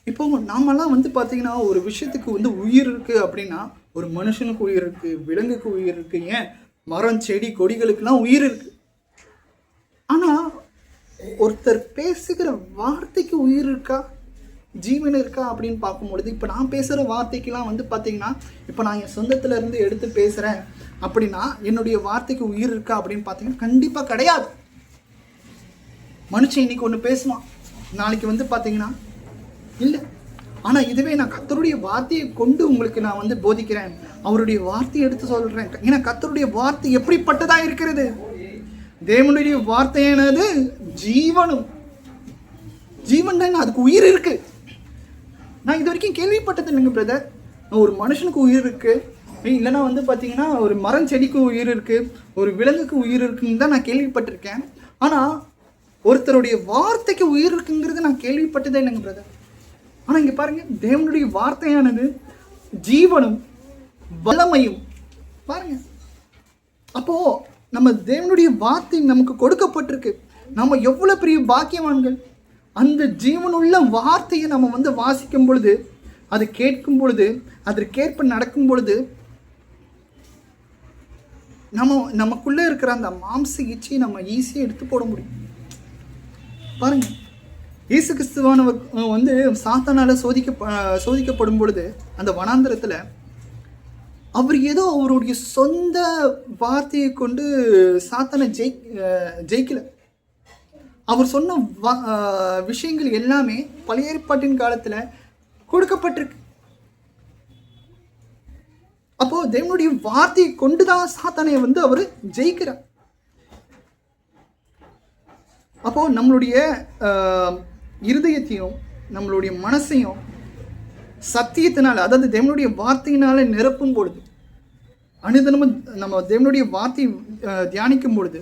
இப்போ நாமெல்லாம் வந்து பார்த்தீங்கன்னா ஒரு விஷயத்துக்கு வந்து உயிர் இருக்கு அப்படின்னா, ஒரு மனுஷனுக்கு உயிர் இருக்கு, விலங்குக்கு உயிர் இருக்கு, ஏன் மரம் செடி கொடிகளுக்கெல்லாம் உயிர் இருக்கு. ஆனால் ஒருத்தர் பேசுகிற வார்த்தைக்கு உயிர் இருக்கா, ஜீவன் இருக்கா அப்படின்னு பார்க்கும்பொழுது, இப்போ நான் பேசுகிற வார்த்தைக்கெல்லாம் வந்து பார்த்தீங்கன்னா, இப்போ நான் என் சொந்தத்தில் இருந்து எடுத்து பேசுகிறேன் அப்படின்னா என்னுடைய வார்த்தைக்கு உயிர் இருக்கா அப்படின்னு பார்த்தீங்கன்னா கண்டிப்பாக கிடையாது. மனுஷன் இன்னைக்கு ஒன்று பேசுவான், நாளைக்கு வந்து பார்த்தீங்கன்னா இல்லை. ஆனால் இதுவே நான் கர்த்தருடைய வார்த்தையை கொண்டு உங்களுக்கு நான் வந்து போதிக்கிறேன், அவருடைய வார்த்தையை எடுத்து சொல்கிறேன். ஏன்னா கர்த்தருடைய வார்த்தை எப்படிப்பட்டதாக இருக்கிறது? தேவனுடைய வார்த்தையானது ஜீவனும் ஜீவன் தான், அதுக்கு உயிர் இருக்கு. நான் இது வரைக்கும் கேள்விப்பட்டது இல்லைங்க பிரதர். ஒரு மனுஷனுக்கு உயிர் இருக்கு, இல்லைன்னா வந்து பார்த்தீங்கன்னா ஒரு மரம் செடிக்கு உயிர் இருக்கு, ஒரு விலங்குக்கு உயிர் இருக்குன்னு தான் நான் கேள்விப்பட்டிருக்கேன். ஆனால் ஒருத்தருடைய வார்த்தைக்கு உயிர் இருக்குங்கிறது நான் கேள்விப்பட்டதே இல்லைங்க பிரதர். ஆனால் இங்கே பாருங்க, தேவனுடைய வார்த்தையானது ஜீவனும் வல்லமையும். பாருங்க, அப்போ நம்ம தேவனுடைய வார்த்தை நமக்கு கொடுக்கப்பட்டிருக்கு. நம்ம எவ்வளோ பெரிய பாக்கியவான்கள். அந்த ஜீவனுள்ள வார்த்தையை நம்ம வந்து வாசிக்கும் பொழுது, அது கேட்கும் பொழுது, அதற்கேற்ப நடக்கும் பொழுது நமக்குள்ளே இருக்கிற அந்த மாம்ச இச்சையை நம்ம ஈஸியாக எடுத்து போட முடியும். பாருங்க, இயேசு கிறிஸ்துவானவர் வந்து சாத்தானால சோதிக்கப்படும் பொழுது அந்த வனாந்திரத்தில் அவர் ஏதோ அவருடைய சொந்த வார்த்தையை கொண்டு சாத்தானை ஜெயிக்கல. அவர் சொன்ன விஷயங்கள் எல்லாமே பழைய ஏற்பாட்டின் காலத்தில் கொடுக்கப்பட்டிருக்கு. அப்போ தேவனுடைய வார்த்தையை கொண்டுதான் சாத்தானை வந்து அவர் ஜெயிக்கிறார். அப்போ நம்மளுடைய இருதயத்தையும் நம்மளுடைய மனசையும் சத்தியத்தினால, அதாவது தேவனுடைய வார்த்தையினால நிரப்பும் பொழுது, அனுதினமும் நம்ம தேவனுடைய வார்த்தையை தியானிக்கும் பொழுது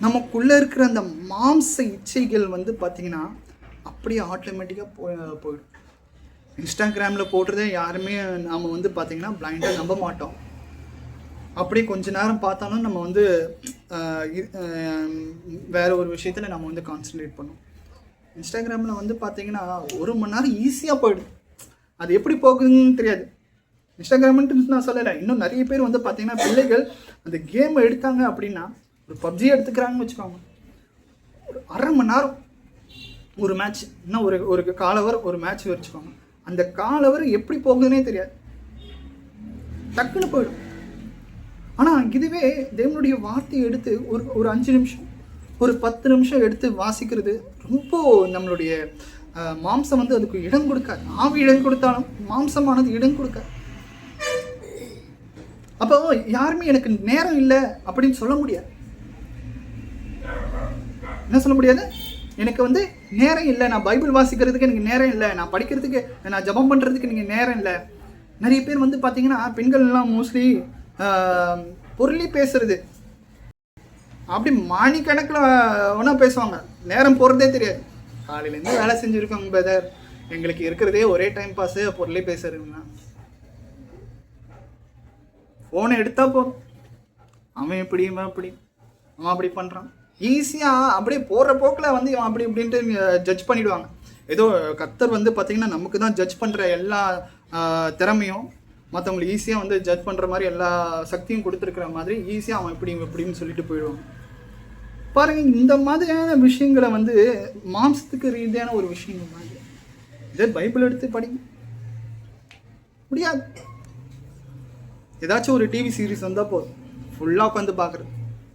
நமக்குள்ளே இருக்கிற அந்த மாம்ச இச்சைகள் வந்து பார்த்திங்கன்னா அப்படியே ஆட்டோமேட்டிக்காக போயிடும். இன்ஸ்டாகிராமில் போடுறதே யாருமே நாம் வந்து பார்த்திங்கன்னா பிளைண்டாக நம்ப மாட்டோம். அப்படியே கொஞ்ச நேரம் பார்த்தாலும் நம்ம வந்து வேறு ஒரு விஷயத்தில் நம்ம வந்து கான்சன்ட்ரேட் பண்ணோம். இன்ஸ்டாகிராமில் வந்து பார்த்திங்கன்னா 1 மணி நேரம் ஈஸியாக போயிடும். அது எப்படி போகுதுன்னு தெரியாது. இன்ஸ்டாகிராம்ன்ட்டு நான் சொல்லலை, இன்னும் நிறைய பேர் வந்து பார்த்திங்கன்னா பிள்ளைகள் அந்த கேமை எடுத்தாங்க அப்படின்னா, ஒரு பப்ஜி எடுத்துக்கிறாங்கன்னு வச்சுக்கோங்க, ஒரு 1/2 மணி நேரம் ஒரு மேட்ச், இன்னும் ஒரு காலவர் ஒரு மேட்ச் வச்சுக்கோங்க, அந்த காலவர் எப்படி போகுதுன்னே தெரியாது, டக்குன்னு போயிடும். ஆனால் இதுவே தேவனுடைய வார்த்தையை எடுத்து ஒரு 5 நிமிஷம், ஒரு 10 நிமிஷம் எடுத்து வாசிக்கிறது ரொம்ப நம்மளுடைய மாம்சம் வந்து அதுக்கு இடம் கொடுக்காது. ஆவி இடம் கொடுத்தாலும் மாம்சமானது இடம் கொடுக்காது. அப்போ யாருமே எனக்கு நேரம் இல்லை அப்படின்னு சொல்ல முடியாது. என்ன சொல்ல முடியாது? எனக்கு வந்து நேரம் இல்லை, நான் பைபிள் வாசிக்கிறதுக்கு எனக்கு நேரம் இல்லை, நான் படிக்கிறதுக்கு, நான் ஜெபம் பண்ணுறதுக்கு எனக்கு நேரம் இல்லை. நிறைய பேர் வந்து பார்த்தீங்கன்னா பெண்கள்லாம் மோஸ்ட்லி பொருளி பேசுறது அப்படி மணிக்கணக்கில் ஒன்றா பேசுவாங்க, நேரம் போகிறதே தெரியாது. காலையிலேருந்து வேலை செஞ்சுருக்கோங்க பிரதர், எங்களுக்கு இருக்கிறதே ஒரே டைம் பாஸு பொருளே பேசுறதுன்னா. ஃபோனை எடுத்தால் போதும், அவன் இப்படி இவன் அப்படி, அவன் அப்படி பண்ணுறான், ஈஸியாக அப்படியே போகிற போக்கில் வந்து இவன் அப்படி இப்படின்ட்டு ஜட்ஜ் பண்ணிவிடுவாங்க. ஏதோ கர்த்தர் வந்து பார்த்திங்கன்னா நமக்கு தான் ஜட்ஜ் பண்ணுற எல்லா திறமையும் மற்றவங்களுக்கு ஈஸியாக வந்து ஜட்ஜ் பண்ணுற மாதிரி எல்லா சக்தியும் கொடுத்துருக்குற மாதிரி ஈஸியாக அவன் இப்படின்னு சொல்லிட்டு போயிடுவாங்க. பாருங்கள், இந்த மாதிரியான விஷயங்களை வந்து மாம்சத்துக்கு ரீதியான ஒரு விஷயங்கள் மாதிரி இதே பைபிள் எடுத்து படிக்க முடியாது. ஏதாச்சும் ஒரு டிவி சீரீஸ் வந்தால் போதும், ஃபுல்லாக உட்காந்து பார்க்குறது,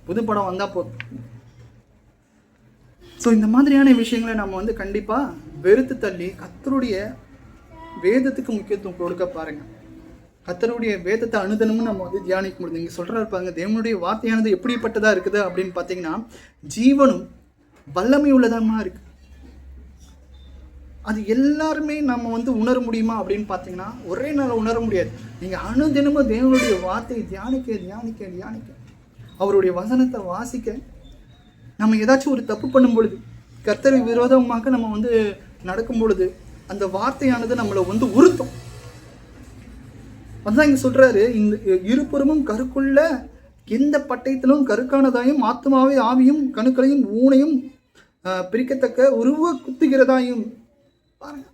புது படம் வந்தால் போதும். ஸோ இந்த மாதிரியான விஷயங்களை நம்ம வந்து கண்டிப்பாக வெறுத்து தள்ளி கர்த்தருடைய வேதத்துக்கு முக்கியத்துவம் கொடுக்க பாருங்கள். கர்த்தருடைய வேதத்தை அனுதினமும் நம்ம வந்து தியானிக்க முடியுது. இங்கே சொல்கிறா இருப்பாங்க, தேவனுடைய வார்த்தையானது எப்படிப்பட்டதாக இருக்குது அப்படின்னு பார்த்தீங்கன்னா ஜீவனும் வல்லமை உள்ளதமாக இருக்குது. அது எல்லாருமே நம்ம வந்து உணர முடியுமா அப்படின்னு பார்த்தீங்கன்னா ஒரே நாள் உணர முடியாது. நீங்கள் அனுதினமும் தேவனுடைய வார்த்தையை தியானிக்க தியானிக்க தியானிக்க, அவருடைய வசனத்தை வாசிக்க, நம்ம ஏதாச்சும் ஒரு தப்பு பண்ணும் பொழுது, கர்த்தரை விரோதமாக நம்ம வந்து நடக்கும் பொழுது அந்த வார்த்தையானது நம்மளை வந்து உறுத்தும். அதுதான் இங்கே சொல்கிறாரு, இந்த இருபுறமும் கருக்குள்ள எந்த பட்டயத்திலும் கருக்கானதாயும் ஆத்மாவை ஆவியும் கணுக்களையும் ஊனையும் பிரிக்கத்தக்க உருவ குத்துகிறதாயும். பாருங்க,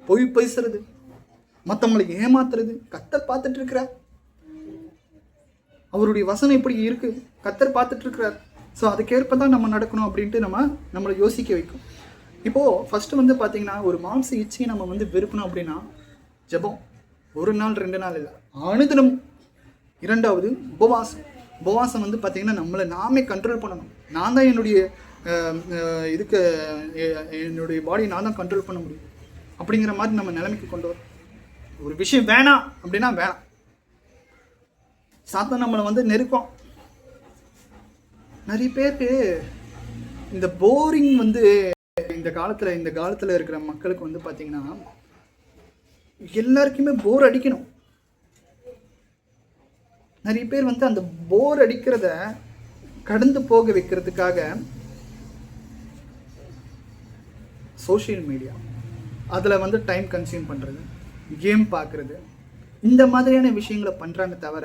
பொய் பேசுறது, மற்றவங்களை ஏமாத்துறது கர்த்தர் பார்த்துட்டு இருக்கிறார். அவருடைய வசனம் எப்படி இருக்கு கர்த்தர் பார்த்துட்டு இருக்கிறார். ஸோ அதுக்கேற்ப தான் நம்ம நடக்கணும் அப்படின்ட்டு நம்மளை யோசிக்க வைக்கும். இப்போது ஃபஸ்ட்டு வந்து பார்த்திங்கன்னா ஒரு மாம்ச இச்சையை நம்ம வந்து வெறுக்கணும் அப்படின்னா ஜெபம், 1 நாள் 2 நாள் இல்லை, அனுதினம். 2வது உபவாசம் வந்து பார்த்திங்கன்னா நம்மளை நாமே கண்ட்ரோல் பண்ணணும். நான் தான் என்னுடைய என்னுடைய பாடியை நான் தான் கண்ட்ரோல் பண்ண முடியும் அப்படிங்கிற மாதிரி நம்ம நிலைமைக்கு கொண்டு வரோம். ஒரு விஷயம் வேணாம் அப்படின்னா வேணாம். சாத்தான் நம்மளை வந்து நெருக்கம். நிறைய பேருக்கு இந்த போரிங் வந்து இந்த காலத்தில் இருக்கிற மக்களுக்கு வந்து பார்த்தீங்கன்னா எல்லாருக்குமே போர் அடிக்கணும். நிறைய பேர் வந்து அந்த போர் அடிக்கிறத கடந்து போக வைக்கிறதுக்காக சோஷியல் மீடியா, அதில் வந்து டைம் கன்சியூம் பண்ணுறது, கேம் பார்க்குறது, இந்த மாதிரியான விஷயங்களை பண்ணுறாங்க தவிர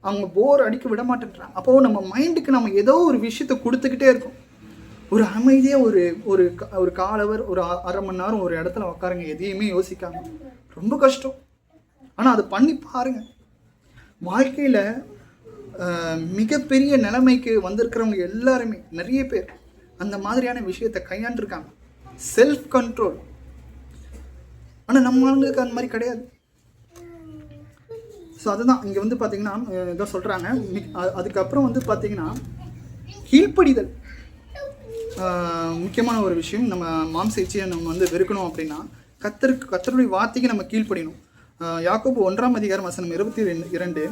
அவங்க போர் அடிக்க விட மாட்டேன்றாங்க. அப்போது நம்ம மைண்டுக்கு நம்ம ஏதோ ஒரு விஷயத்தை கொடுத்துக்கிட்டே இருக்கோம். ஒரு அமைதியாக ஒரு காலவர் ஒரு அரை மணி நேரம் ஒரு இடத்துல உட்காருங்க, எதையுமே யோசிக்காங்க. ரொம்ப கஷ்டம். ஆனால் அதை பண்ணி பாருங்கள். வாழ்க்கையில் மிகப்பெரிய நிலைமைக்கு வந்திருக்கிறவங்க எல்லாருமே நிறைய பேர் அந்த மாதிரியான விஷயத்தை கையாண்டிருக்காங்க. Self control. ஆனால் நம்மளுக்கு அந்த மாதிரி கிடையாது. ஸோ அதுதான் இங்கே வந்து பார்த்திங்கன்னா இதை சொல்கிறாங்க. அதுக்கப்புறம் வந்து பார்த்திங்கன்னா கீழ்ப்படிதல் முக்கியமான ஒரு விஷயம். நம்ம மாம்ச இச்சையை நம்ம வந்து வெறுக்கணும் அப்படின்னா கர்த்தருடைய வார்த்தைக்கு நம்ம கீழ்ப்படியணும். யாக்கோபு 1:22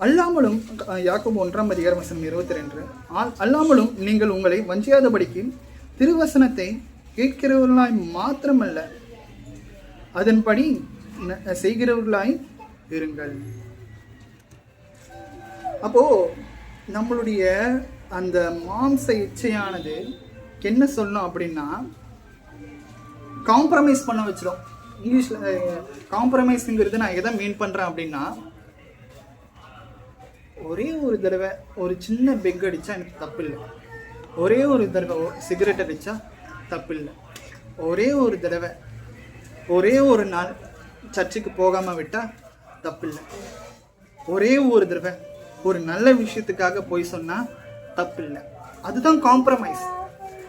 அல்லாமலும் யாக்கோபு 1:22 அல்லாமலும் நீங்கள் உங்களை வஞ்சியாதபடிக்கு திருவசனத்தை கேட்கிறவர்களாய் மாத்திரமல்ல அதன்படி செய்கிறவர்களாய் இருங்கள். அப்போ நம்மளுடைய அந்த மாம்ச இச்சையானது என்ன சொல்லணும் அப்படின்னா காம்ப்ரமைஸ் பண்ண வச்சிடும். இங்கிலீஷில் காம்ப்ரமைஸுங்கிறது நான் எதை மீன் பண்ணுறேன் அப்படின்னா, ஒரே ஒரு தடவை ஒரு சின்ன பெக் அடித்தா எனக்கு தப்பு இல்லை, ஒரே ஒரு தடவை சிகரெட் அடித்தா தப்பு இல்லை, ஒரே ஒரு தடவை ஒரே ஒரு நாள் சர்ச்சுக்கு போகாமல் விட்டால் தப்பு இல்லை, ஒரே ஒரு தடவை ஒரு நல்ல விஷயத்துக்காக போய் சொன்னால் தப்பு இல்லை. அதுதான் காம்ப்ரமைஸ்.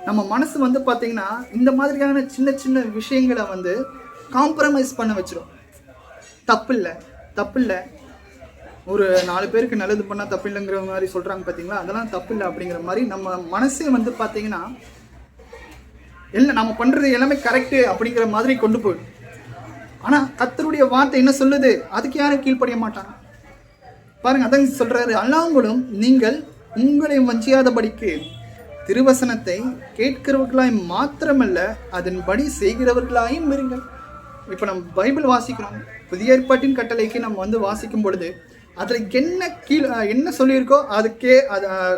நம்ம மனசு வந்து பார்த்திங்கன்னா இந்த மாதிரியான சின்ன சின்ன விஷயங்களை வந்து காம்ப்ரமைஸ் பண்ண வச்சிடும். தப்பு இல்லை ஒரு 4 பேருக்கு நல்லது பண்ணால் தப்பு இல்லைங்கிற மாதிரி சொல்கிறாங்க பார்த்தீங்களா, அதெல்லாம் தப்பு இல்லை அப்படிங்கிற மாதிரி நம்ம மனசே வந்து பார்த்திங்கன்னா இல்லை நம்ம பண்ணுறது எல்லாமே கரெக்டு அப்படிங்கிற மாதிரி கொண்டு போயிடும். ஆனால் கர்த்தருடைய வார்த்தை என்ன சொல்லுது, அதுக்கு யாரும் கீழ்ப்படிய மாட்டாங்க. பாருங்கள், அதான் சொல்கிறாரு, அல்லாமலும் நீங்கள் உங்களை வஞ்சியாதபடிக்கு திருவசனத்தை கேட்கிறவர்களாய் மாத்திரமல்ல அதன்படி செய்கிறவர்களாயும் இருங்கள். இப்போ நம்ம பைபிள் வாசிக்கிறோம். புதிய ஏற்பாட்டின் கட்டளைக்கு நம்ம வந்து வாசிக்கும் பொழுது அதில் என்ன சொல்லியிருக்கோ அதுக்கே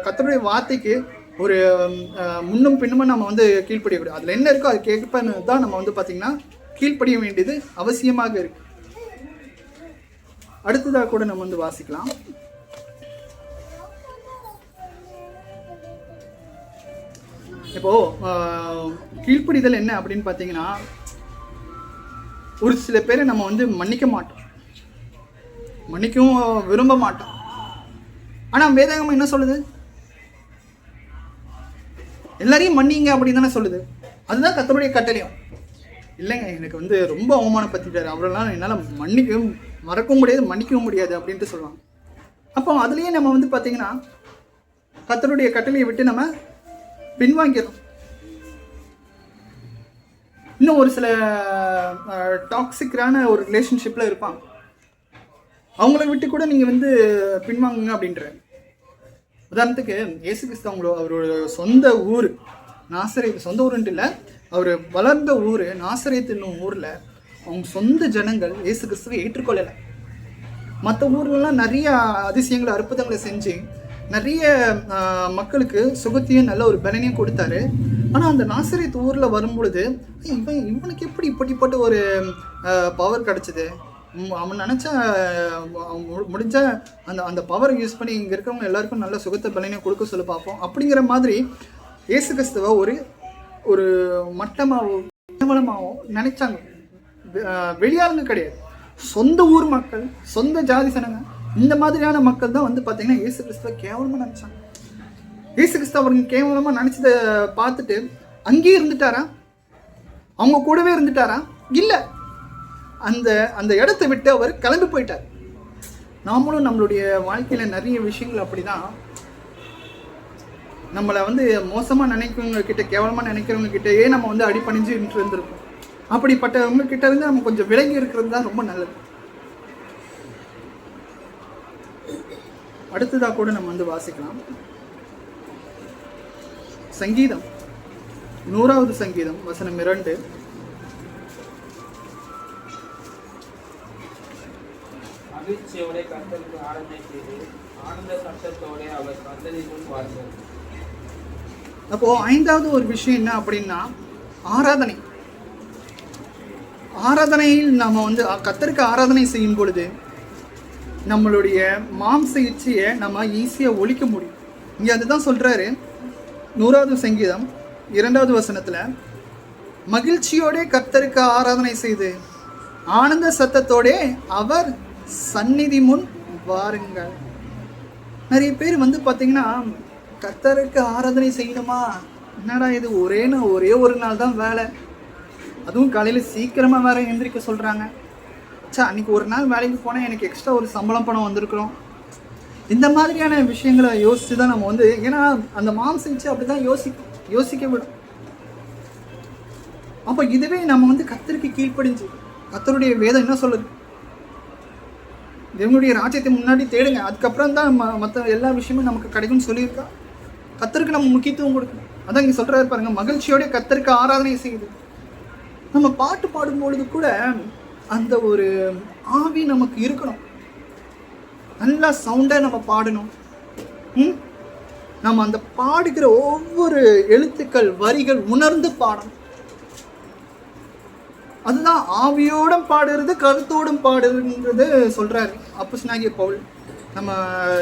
கர்த்தருடைய வார்த்தைக்கு ஒரு முன்னும் பின்னும் நம்ம வந்து கீழ்ப்படியக்கூடாது. அதில் என்ன இருக்கோ அது கேட்பன்னு தான் நம்ம வந்து பார்த்திங்கன்னா கீழ்ப்படிய வேண்டியது அவசியமாக இருக்கு. அடுத்ததாக கூட நம்ம வந்து வாசிக்கலாம். இப்போ கீழ்ப்படிதல் என்ன அப்படின்னு பார்த்தீங்கன்னா, ஒரு சில பேரை நம்ம வந்து மன்னிக்க மாட்டோம், மன்னிக்கவும் விரும்ப மாட்டோம். ஆனால் வேதாகமம் என்ன சொல்லுது, எல்லாரையும் மன்னிங்க அப்படின்னு தானே சொல்லுது. அதுதான் கர்த்தருடைய கட்டளையும். இல்லைங்க எனக்கு வந்து ரொம்ப அவமானப்படுத்திட்டாரு, அவரெல்லாம் என்னால் மன்னிக்கவும் மறக்கவும் முடியாது மன்னிக்கவும் முடியாது அப்படின்ட்டு சொல்லுவாங்க. அப்போ அதுலேயே நம்ம வந்து பார்த்திங்கன்னா கர்த்தருடைய கட்டளையை விட்டு நம்ம பின்வாங்கிறோம். இன்னும் ஒரு சில டாக்ஸிக்கான ஒரு ரிலேஷன்ஷிப்பில் இருப்பாங்க, அவங்கள விட்டு கூட நீங்கள் வந்து பின்வாங்குங்க அப்படின்ற. உதாரணத்துக்கு இயேசு கிறிஸ்து அவரோட சொந்த ஊர் நாசரேத், சொந்த ஊருன்ட்டு இல்லை, அவர் வளர்ந்த ஊர் நாசரேத் என்னும் ஊரில் அவங்க சொந்த ஜனங்கள் இயேசு கிறிஸ்துவை ஏற்றுக்கொள்ளலை. மற்ற ஊர்லலாம் நிறைய அதிசயங்களை அற்புதங்களை செஞ்சு நிறைய மக்களுக்கு சுகத்தையும் நல்ல ஒரு பலனையும் கொடுத்தாரு. ஆனால் அந்த நாசரேத் ஊரில் வரும்பொழுது இவனுக்கு எப்படி இப்படிப்பட்ட ஒரு பவர் கிடச்சிது, அவன் நினச்சா முடிஞ்ச அந்த பவரை யூஸ் பண்ணி இங்கே இருக்கிறவங்க எல்லாருக்கும் நல்ல சுகத்தை பலனையும் கொடுக்க சொல்லி பார்ப்போம் அப்படிங்கிற மாதிரி இயேசு கிறிஸ்துவை ஒரு மட்டமாகவும் கேவலமாகவும் நினைச்சாங்க. வெளியாளுங்க கிடையாது, சொந்த ஊர் மக்கள், சொந்த ஜாதி சனங்க, இந்த மாதிரியான மக்கள் தான் வந்து பார்த்தீங்கன்னா இயேசு கிறிஸ்துவை கேவலமாக நினச்சாங்க. இயேசு கிறிஸ்து அவருங்க கேவலமாக நினச்சதை பார்த்துட்டு அங்கேயே இருந்துட்டாரா, அவங்க கூடவே இருந்துட்டாரா? இல்லை, அந்த இடத்த விட்டு அவர் கிளம்பி போயிட்டார். நாமளும் நம்மளுடைய வாழ்க்கையில் நிறைய விஷயங்கள் அப்படி தான், நம்மளை வந்து மோசமாக நினைக்கிறவங்க கிட்ட, கேவலமாக நினைக்கிறவங்க கிட்டேயே நம்ம வந்து அடிப்பணிஞ்சு இருந்திருக்கோம். அப்படிப்பட்டவங்க கிட்ட இருந்து நம்ம கொஞ்சம் விலகி இருக்கிறது தான் ரொம்ப நல்லது. அடுத்ததாக கூட நம்ம வந்து வாசிக்கலாம். சங்கீதம் 100வது சங்கீதம் வசனம் 2. மகிழ்ச்சியோட கர்த்தருக்கு ஆராதனை செய்து ஆனந்த சத்தத்தோட அவர் சந்ததி முன் வாருங்கள். அப்போ 5வது ஒரு விஷயம் என்ன அப்படின்னா ஆராதனை. ஆராதனையில் நாம் வந்து கர்த்தருக்கு ஆராதனை செய்யும் பொழுது நம்மளுடைய மாம்ச இச்சையை நம்ம ஈஸியாக ஒழிக்க முடியும். இங்கே அதுதான் சொல்கிறாரு 100வது சங்கீதம் 2வது வசனத்தில், மகிழ்ச்சியோட கர்த்தருக்கு ஆராதனை செய்து ஆனந்த சத்தத்தோட அவர் சந்நிதி முன் வாருங்கள். நிறைய பேர் வந்து பார்த்தீங்கன்னா கர்த்தருக்கு ஆராதனை செய்யணுமா, என்னடா இது ஒரே ஒரு நாள் தான் வேலை, அதுவும் காலையில் சீக்கிரமாக வேற எந்திரிக்க சொல்கிறாங்க, அன்றைக்கி ஒரு நாள் வேலைக்கு போனால் எனக்கு எக்ஸ்ட்ரா ஒரு சம்பளம் பணம் வந்திருக்கிறோம். இந்த மாதிரியான விஷயங்களை யோசித்து தான் நம்ம வந்து, ஏன்னா அந்த மாம்சிச்சு அப்படி தான் யோசிக்க விடும். அப்போ இதுவே நம்ம வந்து கர்த்தருக்கு கீழ்ப்படிஞ்சு, கர்த்தருடைய வேதம் என்ன சொல்லுது, தேவனுடைய ராஜ்யத்தை முன்னாடி தேடுங்க, அதுக்கப்புறம் தான் மற்ற எல்லா விஷயமும் நமக்கு கிடைக்கும்னு சொல்லியிருக்கா. கர்த்தருக்கு நம்ம முக்கியத்துவம் கொடுக்கணும். அதான் இங்கே சொல்கிறாரு பாருங்க, மகிழ்ச்சியோட கர்த்தருக்கு ஆராதனை செய்யுது. நம்ம பாட்டு பாடும்பொழுது கூட அந்த ஒரு ஆவி நமக்கு இருக்கணும். நல்லா சவுண்டாக நம்ம பாடணும். நம்ம அந்த பாடுகிற ஒவ்வொரு எழுத்துக்கள் வரிகள் உணர்ந்து பாடணும். அதுதான் ஆவியோடும் பாடுறது கருத்தோடும் பாடுறது சொல்கிறாரு அப்போஸ்தலனாகிய பவுல். நம்ம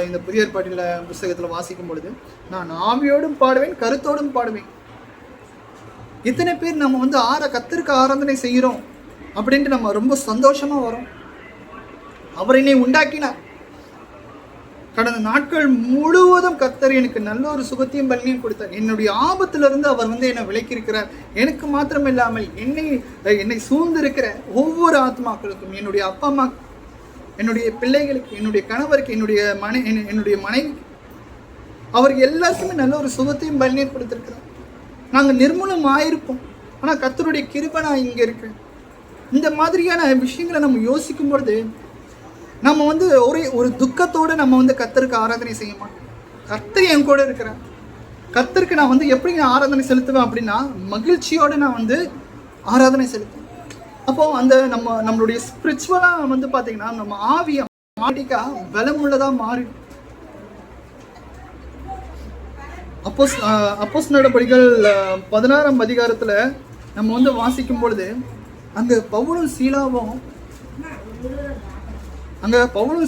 இந்த புதிய ஏற்பாட்டில் புத்தகத்தில் வாசிக்கும் பொழுது, நான் ஆவியோடும் பாடுவேன் கருத்தோடும் பாடுவேன். இத்தனை பேர் நம்ம வந்து கர்த்தருக்கு ஆராதனை செய்கிறோம் அப்படின்ட்டு நம்ம ரொம்ப சந்தோஷமாக வரோம். அவர் என்னை உண்டாக்கினார், கடந்த நாட்கள் முழுவதும் கர்த்தர் எனக்கு நல்ல ஒரு சுகத்தையும் பலனையும் கொடுத்தார். என்னுடைய ஆபத்திலிருந்து அவர் வந்து என்னை விலக்கியிருக்கிறார். எனக்கு மாத்திரம் இல்லாமல் என்னை சூழ்ந்திருக்கிற ஒவ்வொரு ஆத்மாக்களுக்கும், என்னுடைய அப்பா அம்மா, என்னுடைய பிள்ளைகளுக்கு, என்னுடைய கணவருக்கு, என்னுடைய மனைவி, அவருக்கு எல்லாருக்குமே நல்ல ஒரு சுகத்தையும் பலனையும் கொடுத்திருக்கிறார். நாங்கள் நிர்மூலம் ஆயிருப்போம், ஆனால் கர்த்தருடைய கிருபை நான் இங்கே இருக்கேன். இந்த மாதிரியான விஷயங்களை நம்ம யோசிக்கும் பொழுது நம்ம வந்து ஒரு துக்கத்தோடு நம்ம வந்து கர்த்தருக்கு ஆராதனை செய்ய மாட்டோம். கர்த்தர் என் கூட இருக்கிறேன், கர்த்தருக்கு நான் வந்து எப்படி நான் ஆராதனை செலுத்துவேன் அப்படின்னா மகிழ்ச்சியோடு நான் வந்து ஆராதனை செலுத்துவேன். அப்போது அந்த நம்மளுடைய ஸ்பிரிச்சுவலாக வந்து பார்த்திங்கன்னா நம்ம ஆவி ஆட்டோமேட்டிக்காக பலமுள்ளதாக மாறிடும். அப்போஸ்தலர் நடபடிகள் 16ஆம் அதிகாரத்தில் நம்ம வந்து வாசிக்கும் பொழுது அங்கே பவுலும்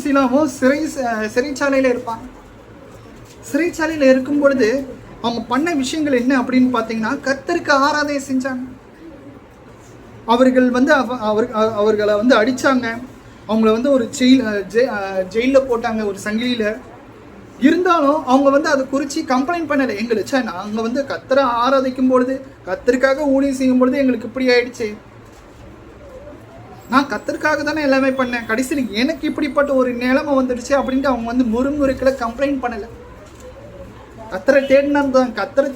சீலாவும் சிறைச்சாலையில் இருப்பாங்க. சிறைச்சாலையில் இருக்கும் பொழுது அவங்க பண்ண விஷயங்கள் என்ன அப்படின்னு பார்த்தீங்கன்னா கர்த்தருக்கு ஆராதனை செஞ்சாங்க. அவர்கள் வந்து அவர்களை வந்து அடித்தாங்க, அவங்கள வந்து ஒரு ஜெயிலில் போட்டாங்க, ஒரு சங்கிலியில். இருந்தாலும் அவங்க வந்து அதை குறித்து கம்ப்ளைண்ட் பண்ணலை. எங்களுக்கு நாங்கள் வந்து கர்த்தரை ஆராதிக்கும் பொழுது, கர்த்தருக்காக ஊழியம் செய்யும் பொழுது எங்களுக்கு இப்படி ஆயிடுச்சு, நான் கர்த்தருக்காக தானே எல்லாமே பண்ணேன், கடைசியில் எனக்கு இப்படிப்பட்ட ஒரு நிலைமை வந்துடுச்சு அப்படின்ட்டு அவங்க வந்து முறுமுறுக்களை கம்ப்ளைண்ட் பண்ணலை. கர்த்தரை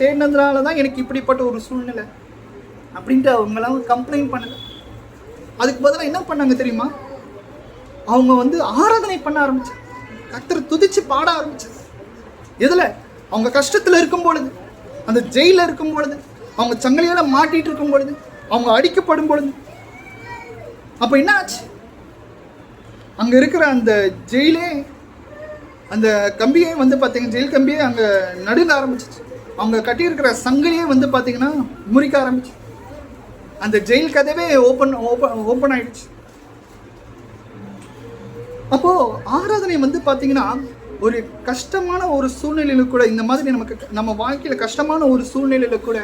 தேடினதுனால தான் எனக்கு இப்படிப்பட்ட ஒரு சூழ்நிலை அப்படின்ட்டு அவங்களாம் கம்ப்ளைண்ட் பண்ணலை. அதுக்கு பதிலாக என்ன பண்ணாங்க தெரியுமா, அவங்க வந்து ஆராதனை பண்ண ஆரம்பிச்சு, கர்த்தரை துதிச்சு பாட ஆரம்பிச்சு. எதில்? அவங்க கஷ்டத்தில் இருக்கும் பொழுது, அந்த ஜெயிலில் இருக்கும் பொழுது, அவங்க சங்கிலியால் மாட்டிகிட்டு இருக்கும் பொழுது, அவங்க அடிக்கப்படும் பொழுது. அப்போ என்ன ஆச்சு, அங்கே இருக்கிற அந்த ஜெயிலே, அந்த கம்பியே வந்து பார்த்தீங்கன்னா ஜெயில் கம்பியே அங்கே நடுங்க ஆரம்பிச்சிச்சு. அவங்க கட்டியிருக்கிற சங்கிலியே வந்து பார்த்தீங்கன்னா முறிக்க ஆரம்பிச்சு. அந்த ஜெயில் கதவே ஓப்பன் ஆயிடுச்சு. அப்போது ஆராதனை வந்து பார்த்தீங்கன்னா ஒரு கஷ்டமான ஒரு சூழ்நிலையில் கூட, இந்த மாதிரி நம்ம வாழ்க்கையில் கஷ்டமான ஒரு சூழ்நிலையில் கூட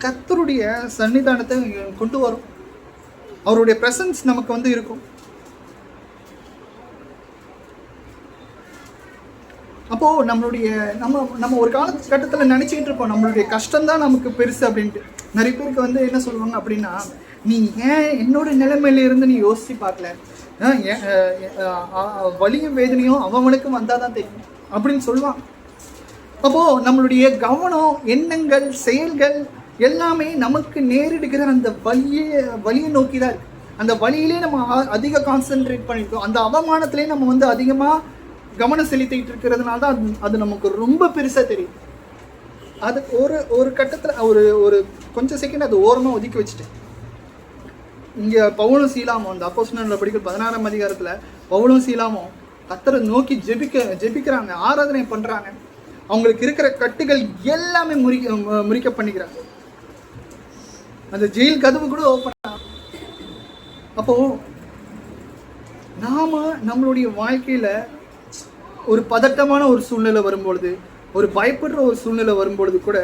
கர்த்தருடைய சன்னிதானத்தை கொண்டு வரும். அவருடைய ப்ரெசன்ஸ் நமக்கு வந்து இருக்கும். அப்போது நம்ம ஒரு காலகட்டத்தில் நினச்சிக்கிட்டு இருப்போம் நம்மளுடைய கஷ்டம்தான் நமக்கு பெருசு அப்படின்ட்டு. நிறைய பேருக்கு வந்து என்ன சொல்லுவாங்க அப்படின்னா, நீ ஏன் என்னோட நிலைமையில இருந்து நீ யோசித்து பார்க்கல, வலியும் வேதனையும் அவனுக்கு வந்தால் தான் தெரியும் அப்படின்னு சொல்லுவாங்க. அப்போது நம்மளுடைய கவனம், எண்ணங்கள், செயல்கள் எல்லாமே நமக்கு நேரிடுகிற அந்த வலியை நோக்கி தான் இருக்குது. அந்த வலியிலே நம்ம அதிக கான்சென்ட்ரேட் பண்ணியிருக்கோம். அந்த அவமானத்திலே நம்ம வந்து அதிகமாக கவனம் செலுத்திட்டு இருக்கிறதுனால தான் அது நமக்கு ரொம்ப பெருசாக தெரியும். அது ஒரு கட்டத்தில் ஒரு ஒரு கொஞ்சம் செகண்ட் அது ஓரமாக ஒதுக்கி வச்சுட்டேன். இங்கே பவுலும் சீலாமும் அந்த அப்போஸ்தலர் படிக்கிற 16ஆம் அதிகாரத்தில் பவுலும் சீலாமும் கர்த்தரை நோக்கி ஜெபிக்கிறாங்க, ஆராதனை பண்ணுறாங்க. அவங்களுக்கு இருக்கிற கட்டுகள் எல்லாமே முறிக்க பண்ணிக்கிறாங்க. அந்த ஜெயில் கதவு கூட ஓப்பன். அப்போது நாம் நம்மளுடைய வாழ்க்கையில் ஒரு பதட்டமான ஒரு சூழ்நிலை வரும்பொழுது, ஒரு பயப்படுற ஒரு சூழ்நிலை வரும்பொழுது கூட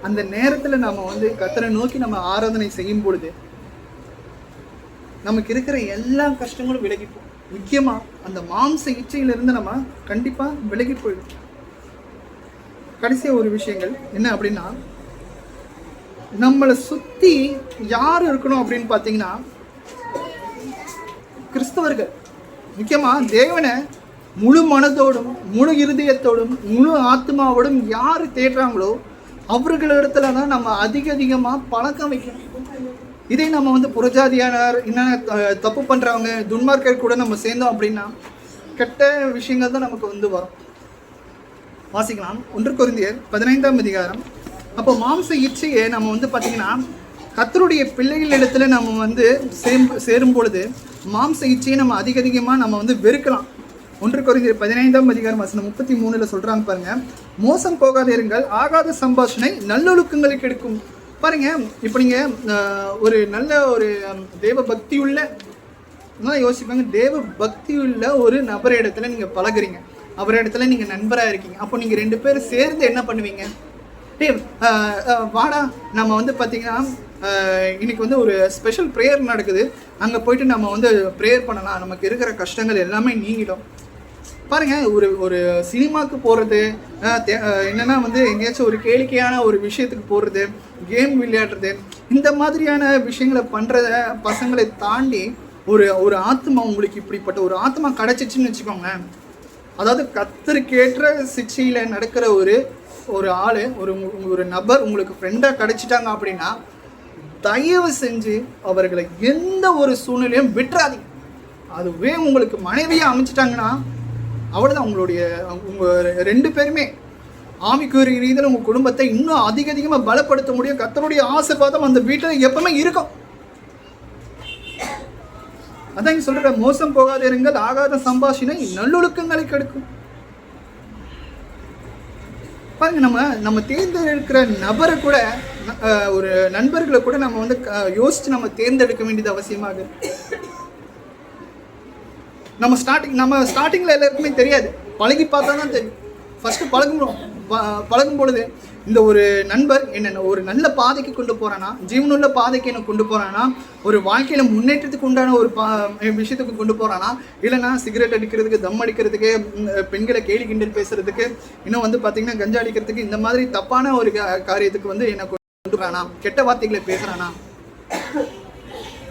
அந்த நேரத்தில் நம்ம வந்து கர்த்தரை நோக்கி நம்ம ஆராதனை செய்யும் பொழுது நமக்கு இருக்கிற எல்லா கஷ்டங்களும் விலகி போகும். முக்கியமாக அந்த மாம்ச இச்சையிலிருந்து நம்ம கண்டிப்பாக விலகி போயிடும். கடைசியாக ஒரு விஷயங்கள் என்ன அப்படின்னா, நம்மளை சுற்றி யார் இருக்கணும் அப்படின்னு பார்த்தீங்கன்னா கிறிஸ்தவர்கள். முக்கியமாக தேவனை முழு மனதோடும் முழு இருதயத்தோடும் முழு ஆத்மாவோடும் யார் தேடுறாங்களோ அவர்களிடத்துல தான் நம்ம அதிகமாக பழக்கம் வைக்கணும். இதே நம்ம வந்து புறஜாதியானார் என்னென்ன தப்பு பண்ணுறவங்க துன்மார்க்கர் கூட நம்ம சேர்ந்தோம் அப்படின்னா கெட்ட விஷயங்கள் தான் நமக்கு வந்து வரும். வாசிக்கலாம் 1 கொரிந்தியர் 15ஆம் அதிகாரம். அப்போ மாம்ச இச்சையை நம்ம வந்து பார்த்திங்கன்னா கர்த்தருடைய பிள்ளைகள் இடத்துல நம்ம வந்து சேரும் பொழுது மாம்ச இச்சையை நம்ம அதிகமாக நம்ம வந்து வெறுக்கலாம். 1 கொரிந்தியர் 15ஆம் அதிகாரம் வசனம் 33 சொல்கிறாங்க பாருங்க, மோசம் போகாதிருங்கள், ஆகாத சம்பாஷணை நல்லொழுக்கங்களை கெடுக்கும். பாருங்க, இப்போ நீங்கள் ஒரு நல்ல ஒரு தேவ பக்தியுள்ள யோசிப்பாங்க, தேவ பக்தியுள்ள ஒரு நபர் இடத்துல நீங்கள் பழகுறீங்க, அவர் இடத்துல நீங்கள் நண்பராக இருக்கீங்க. அப்போ நீங்கள் 2 பேரும் சேர்ந்து என்ன பண்ணுவீங்க? வாடா நம்ம வந்து பார்த்தீங்கன்னா இன்னைக்கு வந்து ஒரு ஸ்பெஷல் ப்ரேயர் நடக்குது, அங்கே போயிட்டு நம்ம வந்து ப்ரேயர் பண்ணலாம், நமக்கு இருக்கிற கஷ்டங்கள் எல்லாமே நீங்கிடும். பாருங்கள், ஒரு சினிமாவுக்கு போகிறது, என்னென்னா வந்து எங்கேயாச்சும் ஒரு கேளிக்கையான ஒரு விஷயத்துக்கு போகிறது, கேம் விளையாடுறது, இந்த மாதிரியான விஷயங்களை பண்ணுறத பசங்களை தாண்டி ஒரு ஆத்மா, உங்களுக்கு இப்படிப்பட்ட ஒரு ஆத்மா கிடச்சிச்சின்னு வச்சுக்கோங்களேன். அதாவது கர்த்தருக்கேற்ற சிக்ஷையில் நடக்கிற ஒரு ஆள், ஒரு நபர் உங்களுக்கு ஃப்ரெண்டாக கிடச்சிட்டாங்க அப்படின்னா தயவு செஞ்சு அவர்களை எந்த ஒரு சூழ்நிலையும் விட்டுறாதீங்க. அதுவே உங்களுக்கு மனைவியாக அமைச்சிட்டாங்கன்னா அவ்வளோதான், உங்கள் 2 பேருமே ஆவிக்குரிய ரீதியில் உங்கள் குடும்பத்தை இன்னும் அதிகமாக பலப்படுத்த முடியும். கர்த்தருடைய ஆசீர்வாதம் அந்த வீட்டில் எப்பவுமே இருக்கும். அதான் இங்கே சொல்கிற, மோசம் போகாதிருங்கள், ஆகாத சம்பாஷணை நல்லொழுக்கங்களை கெடுக்கும். பாருங்க, நம்ம தேர்ந்தெடுக்கிற நபரை கூட, ஒரு நண்பர்களை கூட நம்ம வந்து யோசித்து நம்ம தேர்ந்தெடுக்க வேண்டியது அவசியமாக. நம்ம ஸ்டார்டிங்கில் எல்லாருக்குமே தெரியாது, பழகி பார்த்தா தான் தெரியும். ஃபஸ்ட்டு பழகும் பொழுது இந்த ஒரு நண்பர் என்ன ஒரு நல்ல பாதைக்கு கொண்டு போகிறானா, ஜீவனுள்ள பாதைக்கு என்ன கொண்டு போகிறானா, ஒரு வாழ்க்கையில் முன்னேற்றத்துக்கு உண்டான ஒரு விஷயத்துக்கு கொண்டு போகிறானா, இல்லைனா சிகரெட் அடிக்கிறதுக்கு, தம் அடிக்கிறதுக்கு, பெண்களை கேலி கிண்டல் பேசுகிறதுக்கு, இன்னும் வந்து பார்த்திங்கன்னா கஞ்சா அடிக்கிறதுக்கு, இந்த மாதிரி தப்பான ஒரு காரியத்துக்கு வந்து என்ன கொண்டு போகிறானா, கெட்ட வார்த்தைகளை பேசுகிறானா,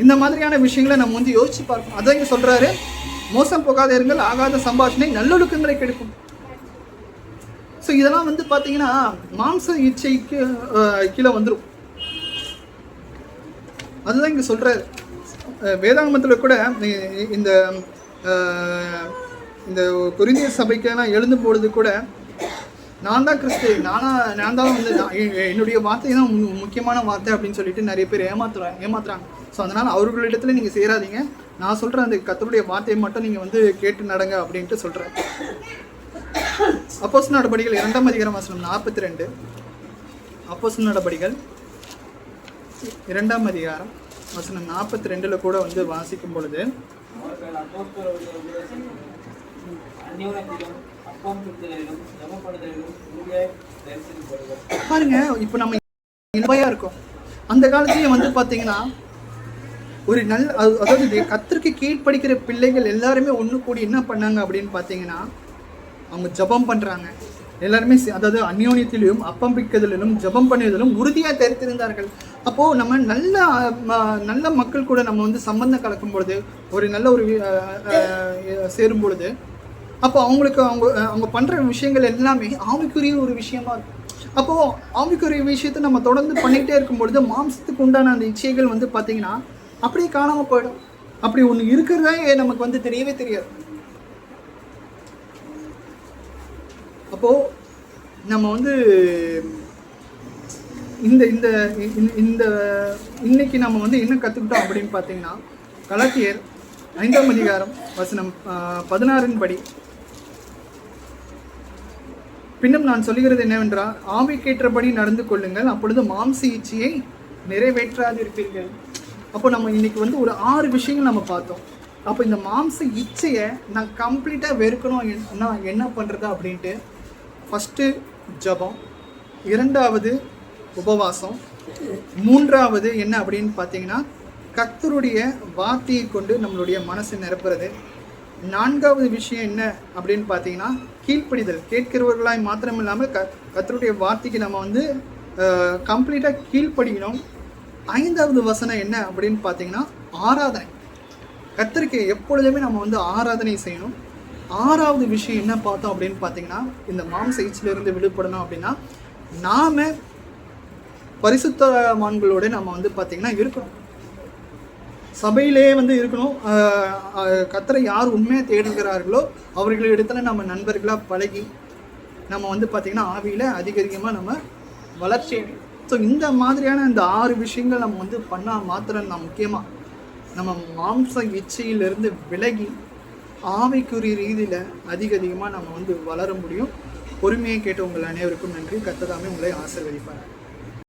இந்த மாதிரியான விஷயங்களை நம்ம வந்து யோசிச்சு பார்க்கணும். அதான் இங்கே சொல்கிறாரு, மோசம் போகாதிருங்கள், ஆகாத சம்பாஷணை நல்லொழுக்கங்களை கெடுக்கும். ஸோ இதெல்லாம் வந்து பார்த்தீங்கன்னா மாம்ச இச்சைக்கு கீழே வந்துடும். அதுதான் இங்கே சொல்கிறார். வேதாகமத்தில் கூட இந்த இந்த கொரிந்தியர் சபைக்கெல்லாம் எழுதும் பொழுது கூட நான் தான் கிறிஸ்து, நான் தான் வந்து என்னுடைய வார்த்தை தான் முக்கியமான வார்த்தை அப்படின்னு சொல்லிட்டு நிறைய பேர் ஏமாத்துறாங்க. ஸோ அதனால் அவர்களிடத்துல நீங்கள் சேராதீங்க, நான் சொல்கிறேன் அந்த கர்த்தருடைய வார்த்தையை மட்டும் நீங்கள் வந்து கேட்டு நடங்க அப்படின்ட்டு சொல்கிறேன். அப்போஸ்தலர் நடபடிகள் 2ஆம் அதிகாரம் வசனம் 42. அப்போஸ்தலர் நடபடிகள் 2ஆம் அதிகாரம் வசனம் 42 கூட வந்து வாசிக்கும் பொழுது, பாருங்க, இப்போ நம்ம இன்பையா இருக்கோம். அந்த காலத்துலயும் வந்து பார்த்தீங்கன்னா ஒரு நல்ல, அதாவது கர்த்தருக்கு கீழ்ப்படிக்கிற பிள்ளைகள் எல்லாருமே ஒன்று கூடி என்ன பண்ணாங்க அப்படின்னு பார்த்தீங்கன்னா அவங்க ஜபம் பண்ணுறாங்க. எல்லாருமே அதாவது அந்யோன்யத்திலும் அப்பம் பிக்கிறதிலும் ஜபம் பண்ணுவதிலும் உறுதியாக தெரிந்திருந்தார்கள். அப்போது நம்ம நல்ல மக்கள் கூட நம்ம வந்து சம்பந்தம் கலக்கும் பொழுது, ஒரு நல்ல ஒரு சேரும் பொழுது, அப்போ அவங்க பண்ணுற விஷயங்கள் எல்லாமே ஆவிக்குரிய ஒரு விஷயமா இருக்கும். அப்போது ஆவிக்குரிய விஷயத்தை நம்ம தொடர்ந்து பண்ணிகிட்டே இருக்கும் பொழுது மாம்சத்துக்கு உண்டான அந்த இச்சைகள் வந்து பார்த்திங்கன்னா அப்படியே காணாமல் போயிடும். அப்படி ஒன்று இருக்கிறதே நமக்கு வந்து தெரியவே தெரியாது. அப்போது நம்ம வந்து இந்த இந்த இந்த இன்னைக்கு நம்ம வந்து என்ன கற்றுக்கிட்டோம் அப்படின்னு பார்த்தீங்கன்னா, கலாத்தியர் 5ஆம் அதிகாரம் வசனம் 16 படி, பின்னும் நான் சொல்லுகிறது என்னவென்றால், ஆவிக்கேற்றபடி நடந்து கொள்ளுங்கள், அப்பொழுது மாம்ச இச்சையை நிறைவேற்றாதிருப்பீர்கள். அப்போ நம்ம இன்னைக்கு வந்து ஒரு 6 விஷயங்கள் நம்ம பார்த்தோம். அப்போ இந்த மாம்ச இச்சையை நான் கம்ப்ளீட்டாக வெறுக்கணும் நான் என்ன பண்ணுறது அப்படின்ட்டு, ஃபஸ்ட்டு ஜெபம், 2வது உபவாசம், 3வது என்ன அப்படின்னு பார்த்தீங்கன்னா கர்த்தருடைய வார்த்தையை கொண்டு நம்மளுடைய மனசை நிரப்புறது, 4வது விஷயம் என்ன அப்படின்னு பார்த்தீங்கன்னா கீழ்ப்படிதல், கேட்கிறவர்களாய் மாத்திரம் இல்லாமல் கர்த்தருடைய வார்த்தைக்கு நம்ம வந்து கம்ப்ளீட்டாக கீழ்ப்படிக்கணும். 5வது வசனம் என்ன அப்படின்னு பார்த்தீங்கன்னா ஆராதனை, கர்த்தருக்கு எப்பொழுதுமே நம்ம வந்து ஆராதனை செய்யணும். 6வது விஷயம் என்ன பார்த்தோம் அப்படின்னு பார்த்தீங்கன்னா, இந்த மாம்ச இச்சையிலிருந்து விடுபடணும் அப்படின்னா நாம் பரிசுத்தவான்களோட நம்ம வந்து பார்த்திங்கன்னா இருக்கணும், சபையிலே வந்து இருக்கணும். கர்த்தரை யார் உண்மையாக தேடுகிறார்களோ அவர்களிடத்துல நம்ம நண்பர்களாக பழகி நம்ம வந்து பார்த்திங்கன்னா ஆவியில் அதிகமாக நம்ம வளர்ச்சி. ஸோ இந்த மாதிரியான இந்த 6 விஷயங்கள் நம்ம வந்து பண்ணால் மாத்திரம் தான் முக்கியமாக நம்ம மாம்ச இச்சையிலிருந்து விலகி ஆவிக்குரிய ரீதியில் அதிகமாக நம்ம வந்து வளர முடியும். பொறுமையை கேட்ட உங்கள் அனைவருக்கும் நன்றி. கர்த்தர் தாமே உங்களை ஆசீர்வதிப்பார்.